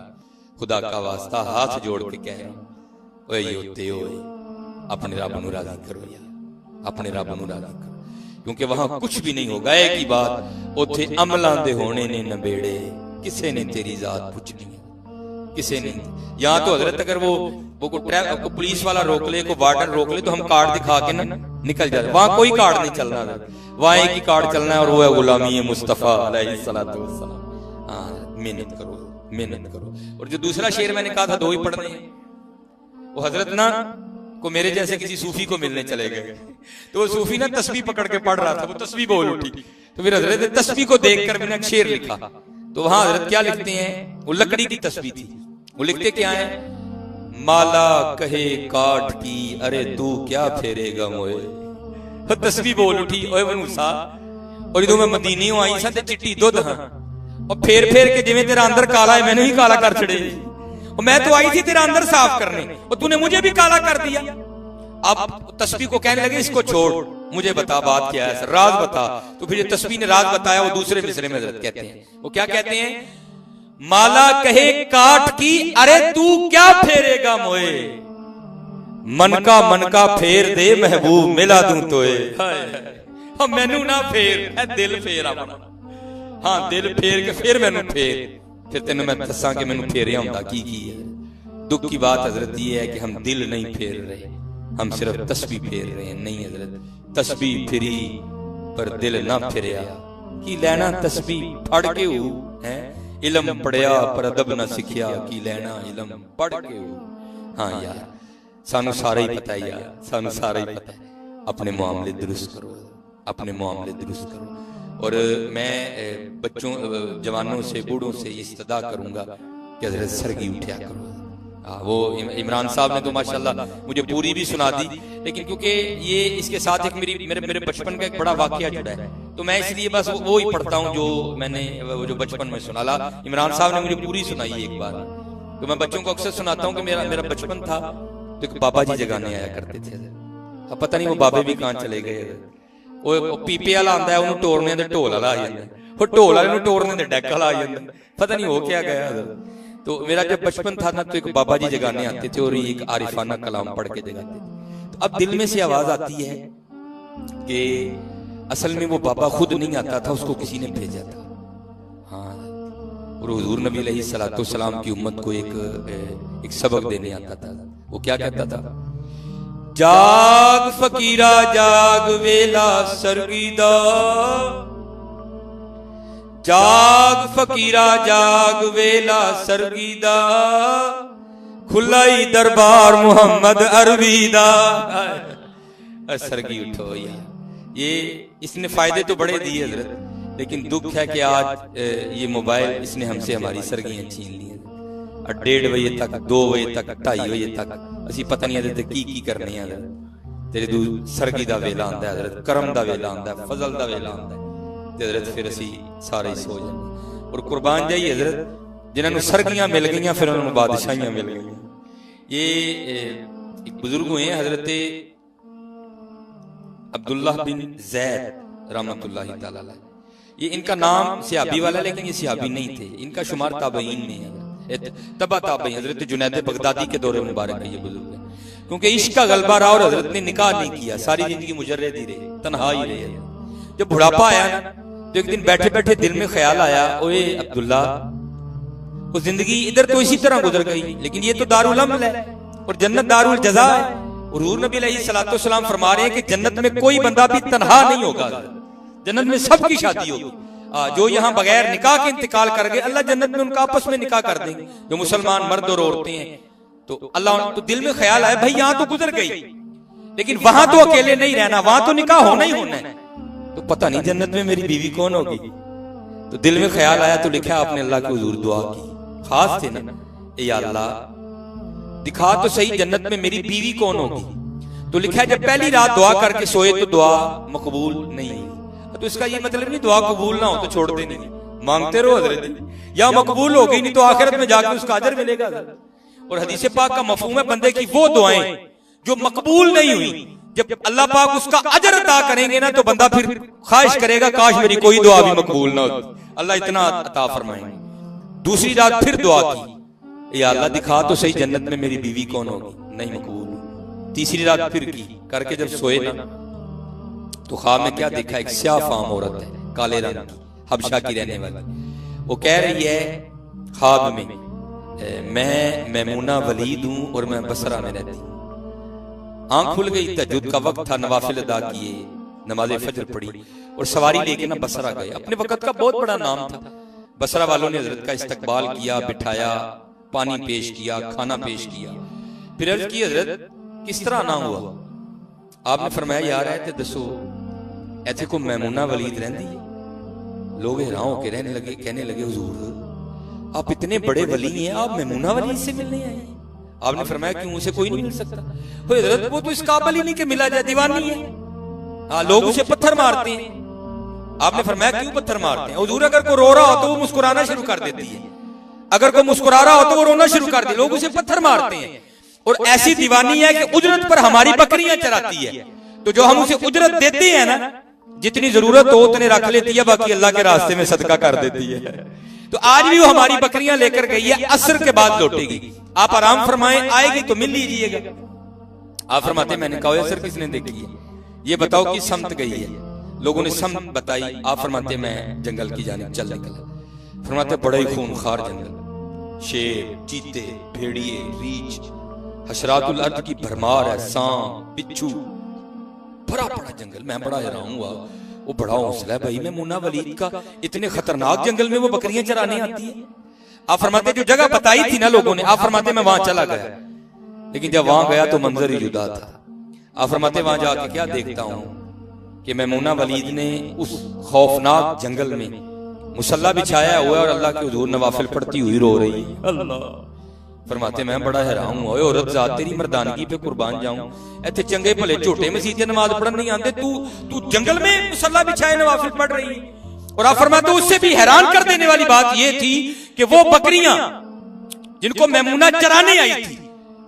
A: खुदा का वास्ता हाथ जोड़ के कह रहा हूं, ओए योते ओए, अपने रब नूं राजी करो यार, अपने रब नूं राजी करो, क्योंकि वहां कुछ भी नहीं होगा। एक ही बात, उथे अमलां दे होने ने नबेड़े, किसे ने तेरी जात पूछनी है, किसे ने। यहाँ तो हजरत अगर वो को पुलिस वाला रोक ले, को वार्डन रोक ले, तो हम कार्ड दिखा के ना निकल जाते। वहां कोई कार्ड नहीं चलना, वहां एक ही कार्ड चलना है, और वो है गुलामी है मुस्तफा अलैहिस्सलातु वस्सलाम। हाँ, मेहनत करो, मेहनत करो। और जो दूसरा शेर मैंने कहा था, दो ही पढ़ने हैं, वो हजरत ना को मेरे जैसे किसी सूफी को मिलने चले गए, तो वो सूफी ना तस्बीह पकड़ के पढ़ रहा था, वो तस्बीह बोल उठी, तो फिर हजरत ने तस्बीह को देखकर मैंने एक शेर लिखा। तो वहां हजरत क्या लिखते हैं? वो लकड़ी की तस्बीह थी, वो लिखते क्या है? माला कहे काट की, अरे तू क्या फेरेगा मोए। तस्बीह बोल उठी, ओए मूसा, और जो मैं मदीने आई सा ते चिट्टी दुध हां, और फेर फेर के जिवें तेरा अंदर काला है, मैंने ही काला कर छड़े। और मैं तो आई थी तेरा अंदर साफ करने, और तूने मुझे भी काला कर दिया। अब तस्बीह को कहने लगे, इसको छोड़, मुझे बता बात क्या है, राज बता। तो फिर तस्बीह ने राज बताया। वो दूसरे मिसरे में हजरत कहते हैं, वो क्या कहते हैं? माला कहे काट की, अरे तू क्या फेरेगा मोए। मन का फेर दे महबूब, मिला दूं तोए। मैनू ना फेर, दिल फेर अपना। हाँ, दिल फेर के फिर मैनू फेर, फिर तेन मैं दसा कि मैनू फेरिया हुंदा की है। दुख की बात हजरत ये है कि हम दिल नहीं फेर रहे, हम सिर्फ तस्बीह फेर रहे हैं। नहीं हजरत, तस्बीह फिरी पर दिल ना फिरिया, की लेना तस्बीह पढ़ के हो है। इलम पढ़िया पर अदब ना सिखिया, की लेना इलम पढ़ के हो। हाँ यार, सानू सारा ही पता है यार, सानू सारा ही पता है। अपने मामले दुरुस्त करो, अपने मामले दुरुस्त करो। और मैं बच्चों, जवानों से, बूढ़ों से ये इस्तदा करूंगा कि हजरत सरगी उठा करो। वो इमरान साहब ने तो माशाल्लाह मुझे पूरी भी सुना दी, लेकिन क्योंकि ये इसके साथ एक मेरे बचपन का एक बड़ा वाकया जुड़ा है, तो मैं इसलिए बस वो ही पढ़ता हूँ जो मैंने जो बचपन में सुना ला। इमरान साहब ने मुझे पूरी सुनाई एक बार, तो मैं बच्चों को अक्सर सुनाता हूँ कि मेरा बचपन था, तो एक बाबा जी जगाने आया करते थे। अब पता नहीं वो बाबे भी कहाँ चले गए। वो पीपे वाला आंदा है, उन्होंने टोरने दे ढोल वाला आ जाता है, वो ढोल वाले नूं टोरने दे डेक वाला आ जाता है, पता नहीं हो क्या गया। तो मेरा जब बचपन था ना, तो एक बाबा जी जगाने आते थे और एक आरिफाना कलाम पढ़ के जगाते थे। तो अब दिल में से आवाज आती है कि असल में वो बाबा खुद नहीं आता था, उसको किसी ने भेजा था। हाँ, और हुजूर नबी अलैहिस्सलाम की उम्मत को एक सबक देने आता था। वो क्या कहता था? जाग फकीरा जाग वेला सरगीदा, जाग फकीरा जाग वेला सरगीदा, खुलाई दरबार मोहम्मद अरबीदा। सरगी उठो यार, ये इसने फायदे तो बड़े दिए हजरत, लेकिन दुख है कि आज ये मोबाइल इसने हमसे हमारी सरगियां छीन ली। 1:30 बजे तक, 2 बजे तक, 2:30 बजे तक ਅਸੀਂ पता नहीं हजरत की करने हैं। तेरे दू सरगी दा वेला आंदा है हजरत, करम दा वेला आंदा है, फजल दा वेला आंदा है, ते हजरत फिर असी सारे सो जाते। और कुर्बान जाइए हजरत, जिन्होंने सरगियां मिल गई फिर उन्होंने बादशाहियां मिल गई। ये एक बुजुर्ग हुए हैं हजरत अब्दुल्लाह बिन ज़ैद रहमतुल्लाहि तआला अलैह। ये इनका नाम सिहाबी वाला, लेकिन ये सिहाबी नहीं थे, इनका शुमार ताबईन में है, तबा ताबई। हजरत जुनैद बगदादी के दौरे मुबारक है ये बुजुर्ग, क्योंकि इश्क का गलबा रहा और हजरत ने निकाह नहीं किया, सारी जिंदगी मुजर्रद ही रहे, तन्हा ही रहे। जब बुढ़ापा आया ना, तो एक दिन बैठे बैठे दिल में ख्याल आया, ओए अब्दुल्ला, वो जिंदगी इधर तो इसी तरह गुजर गई, लेकिन ये तो दारुल अमल है और जन्नत दारुल जज़ा है। हुजूर नबी अलैहिस्सलाम फरमा रहे हैं कि जन्नत में कोई बंदा भी तन्हा नहीं होगा, जन्नत में सबकी शादी होगी। जो यहाँ बगैर निकाह के इंतकाल कर गए, अल्लाह जन्नत में उनका आपस में निकाह कर देंगे। जो मुसलमान मर्द और औरतें हैं, तो अल्लाह तो दिल में ख्याल आया भाई यहाँ तो गुजर गई, लेकिन वहां तो अकेले नहीं रहना, वहां तो निकाह होना ही होना है, तो पता नहीं जन्नत में मेरी बीवी कौन होगी। तो दिल में ख्याल आया तो लिखा आपने अल्लाह के हुजूर दुआ की, खास थे ना, या अल्लाह दिखा तो सही जन्नत में मेरी बीवी कौन होगी। तो लिखा है जब पहली रात दुआ करके सोए तो दुआ मकबूल नहीं हुई। तो इसका ये मतलब नहीं दुआ कबूल ना हो तो छोड़ते नहीं, मांगते रहो हजरत, या मकबूल हो गई नहीं तो आखिरत में जाकर उसका अजर मिलेगा। और हदीस पाक का मफहूम है बंदे की वो दुआएं जो मकबूल नहीं हुई, जब अल्लाह पाक उसका अजर अता करेंगे ना तो बंदा फिर ख्वाहिश करेगा काश मेरी कोई दुआ भी मकबूल ना हो, अल्लाह इतना अता फरमाएंगे। दूसरी रात फिर दुआ की, या अल्लाह दिखा तो सही जन्नत में मेरी बीवी कौन होगी, नहीं मकबूल। तीसरी रात फिर की करके जब सोए ना तो ख्वाब में क्या देखा, एक स्याह फाम औरत है, काले रंग की, हबशा की रहने वाली। वो कह रही है ख्वाब में, मैं मैमूना वलीद हूं और मैं बसरा में रहती हूं। आंख खुल गई, तहज्जुद का वक्त था, नवाफिल अदा किए, नमाज फजर पढ़ी और सवारी लेके ना बसरा गए। अपने वक्त का बहुत बड़ा नाम था। बसरा वालों ने हजरत का इस्तकबाल किया, बिठाया, पानी पेश किया, खाना पेश किया। फिर अर्ज की हजरत किस तरह ना हुआ। आपने फरमाया यार है तो दसो ऐसे को मैमूना वलीद रहती है। लोग हैरान होके रहने लगे, कहने लगे हुजूर आप इतने बड़े वली हैं, आप मैमूना वलीद से मिलने आए। आपने फरमाया क्यों, उसे कोई नहीं मिल सकता। हजरत वो तो इस काबिल ही नहीं कि मिला जाए, दीवानी है। हाँ, लोग उसे पत्थर मारते हैं। आपने फरमाया क्यों पत्थर मारते हैं। हुजूर अगर कोई रो रहा हो तो वो मुस्कुराना शुरू कर देती है, अगर कोई मुस्कुरा रहा हो तो वो रोना शुरू कर दे, लोग उसे पत्थर मारते हैं। और ऐसी दीवानी है कि उजरत पर हमारी बकरियां चराती है, तो जो हम उसे उजरत देते हैं ना, जितनी जरूरत हो उतने रख लेती है, बाकी अल्लाह के रास्ते में सदका कर देती है। तो आज भी वो हमारी बकरियां लेकर गई है, असर के बाद लौटेगी। आप आराम फरमाएं, आएगी तो मिल लीजिएगा। आप फरमाते मैंने कहा असर किसने देखी है, ये बताओ कि समत गई है। लोगों ने समत बताई। आप फरमाते मैं जंगल की जानिब चल निकला। फरमाते बड़ा ही खूनखार जंगल, शेर, चीते, भेड़िए, रीछ, हशरातुल अर्द की भरमार है, सांप, बिच्छू, बड़ा बड़ा जंगल। मैं बड़ा हैरान हुआ, वो बड़ा हौसला है भाई मैमूना वलीद का, इतने खतरनाक जंगल में वो बकरियां चराने आती है। आप फरमाते जो जगह बताई थी ना लोगों ने, आप फरमाते मैं वहां चला गया, लेकिन जब वहां गया तो मंजर ही जुदा था। आप फरमाते वहां जाके क्या देखता हूं कि मैमूना वलीद ने उस खौफनाक जंगल में मुसल्ला बिछाया हुआ और अल्लाह के हुजूर नवाफिल पढ़ती हुई रो रही है। अल्लाह फरमाते मैं बड़ा हैरान हूं, ओए औरत जात तेरी मर्दानगी पे कुर्बान जाऊं, इतने चंगे भले झोटे मसीते नमाज पढ़न नहीं आते, तू जंगल में मुसल्ला बिछाए नवाफिल पढ़ रही है। और आप फरमाते उससे भी हैरान कर देने वाली बात यह थी कि वो बकरियां जिनको मैमूना चराने आई थी,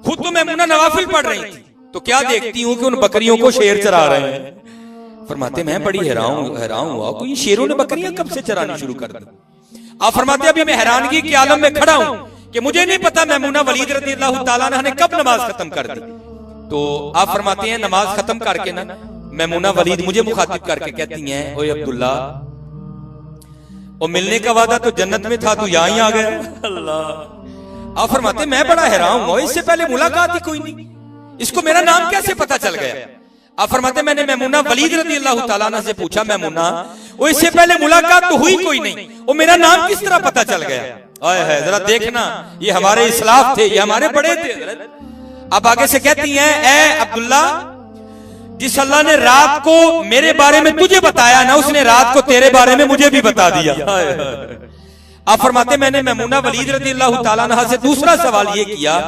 A: खुद तो मैमूना नवाफिल पढ़ रही थी, तो क्या देखती हूं कि उन बकरियों को शेर चरा रहे हैं। फरमाते मैं बड़ी हैरान हुआ, कोई शेरों ने बकरियां कब से चरानी शुरू कर दी। आप फरमाते अभी मैं हैरानगी के आलम में खड़ा हूं कि मुझे नहीं पता मैमूना वलीद रज़ियल्लाहु ताला अन्हा ने कब नमाज खत्म कर दी। तो आप फरमाते हैं नमाज खत्म करके ना मैमूना वलीद मुझे मुखातिब करके कहती हैं, ओए अब्दुल्ला, और मिलने का वादा तो जन्नत में था, तू यहां ही आ गया। अल्लाह। आप फरमाते मैं बड़ा हैरान हूं, इससे पहले मुलाकात ही कोई नहीं, इसको मेरा नाम कैसे पता चल गया। आप फरमाते मैंने मैमूना वलीद रज़ियल्लाहु ताला अन्हा से पूछा, मैमूना वो इससे पहले मुलाकात तो हुई कोई नहीं, वो मेरा नाम किस तरह पता चल गया। आए है जरा देखना, ये हमारे इस्लाफ थे, ये हमारे बड़े थे। अब आगे से कहती हैं, ए अब्दुल्ला, जिस अल्लाह ने रात को मेरे बारे में तुझे बताया ना, उसने रात को तेरे बारे में मुझे भी बता दिया। आप फरमाते मैंने मैमूना वलीद रज़ियल्लाहु ताला अन्हा से दूसरा सवाल ये किया,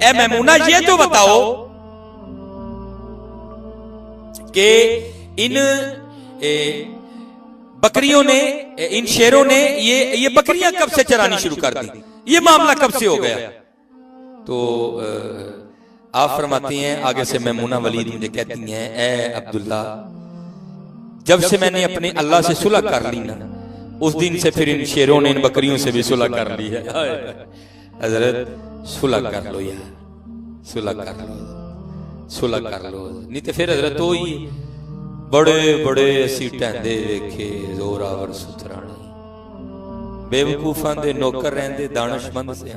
A: ए मैमूना ये तो बताओ कि इन बकरियों ने, इन शेरों ने ये बकरियां कब से चरानी शुरू कर दी, ये मामला कब से हो गया। तो आप फरमाती हैं आगे से मैमूना वलीद मुझे कहती हैं, ए अब्दुल्ला, जब से मैंने अपने अल्लाह से सुलह कर ली ना, उस दिन से फिर इन शेरों ने इन बकरियों से भी सुलह कर ली है। हजरत सुलह कर लो यार, सुलह कर लो, सुलह कर लो, नहीं तो फिर हजरत तो ही बड़े बड़े असी टहंदे वेखे जोरावर सुथराने, बेवकूफां दे नौकर रहंदे दानिशमंद से।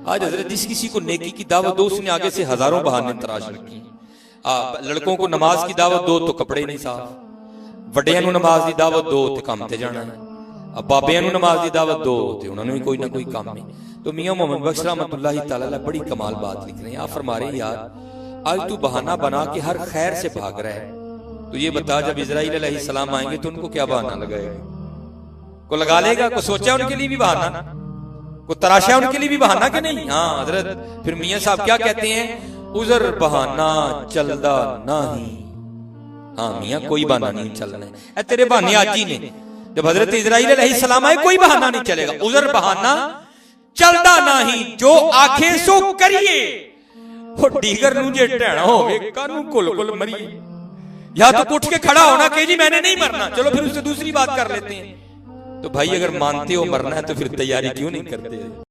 A: आज हजरत जिस किसी को नेकी की दावत दो, उसने आगे से हजारों बहाने तराश रखी। लड़कों को नमाज की दावत दो तो कपड़े नहीं साफ, ਵੱਡਿਆਂ ਨੂੰ नमाज की दावत दो तो काम ते जाना है, अब बाबियां ਨੂੰ नमाज की दावत दो तो उन्होंने भी कोई ना कोई काम नहीं। तो मियां मोहम्मद बख्श रहमतुल्लाह तआला अलैह बड़ी कमाल बात लिख रहे हैं। आप फरमा रहे हैं यार आज तू बहाना बना के हर खैर से भाग रहा है, तो ये बता जब इजराइल अलैहिस्सलाम आएंगे तो उनको क्या बहाना लगाएगा? को लगा लेगा, को सोचा उनके लिए भी बहाना, को तराशा उनके लिए भी बहाना कि नहीं? हाँ हजरत फिर मियां साहब क्या कहते हैं, उजर बहाना चलदा नहीं। हाँ मियां कोई बहाना नहीं चलना है, तेरे बहाने आज ही ने। जब हजरत इजराइल अलैहिस्सलाम आए कोई बहाना नहीं चलेगा, उजर बहाना चलदा नहीं, जो आखे सो करिए। वो डीगर नू जे ढैणा होवे कानू कुल कुल मरिए, या तो उठ के खड़ा होना कि जी मैंने नहीं मरना, चलो फिर उससे दूसरी बात कर लेते हैं। तो भाई अगर मानते हो मरना है तो फिर तैयारी क्यों नहीं करते?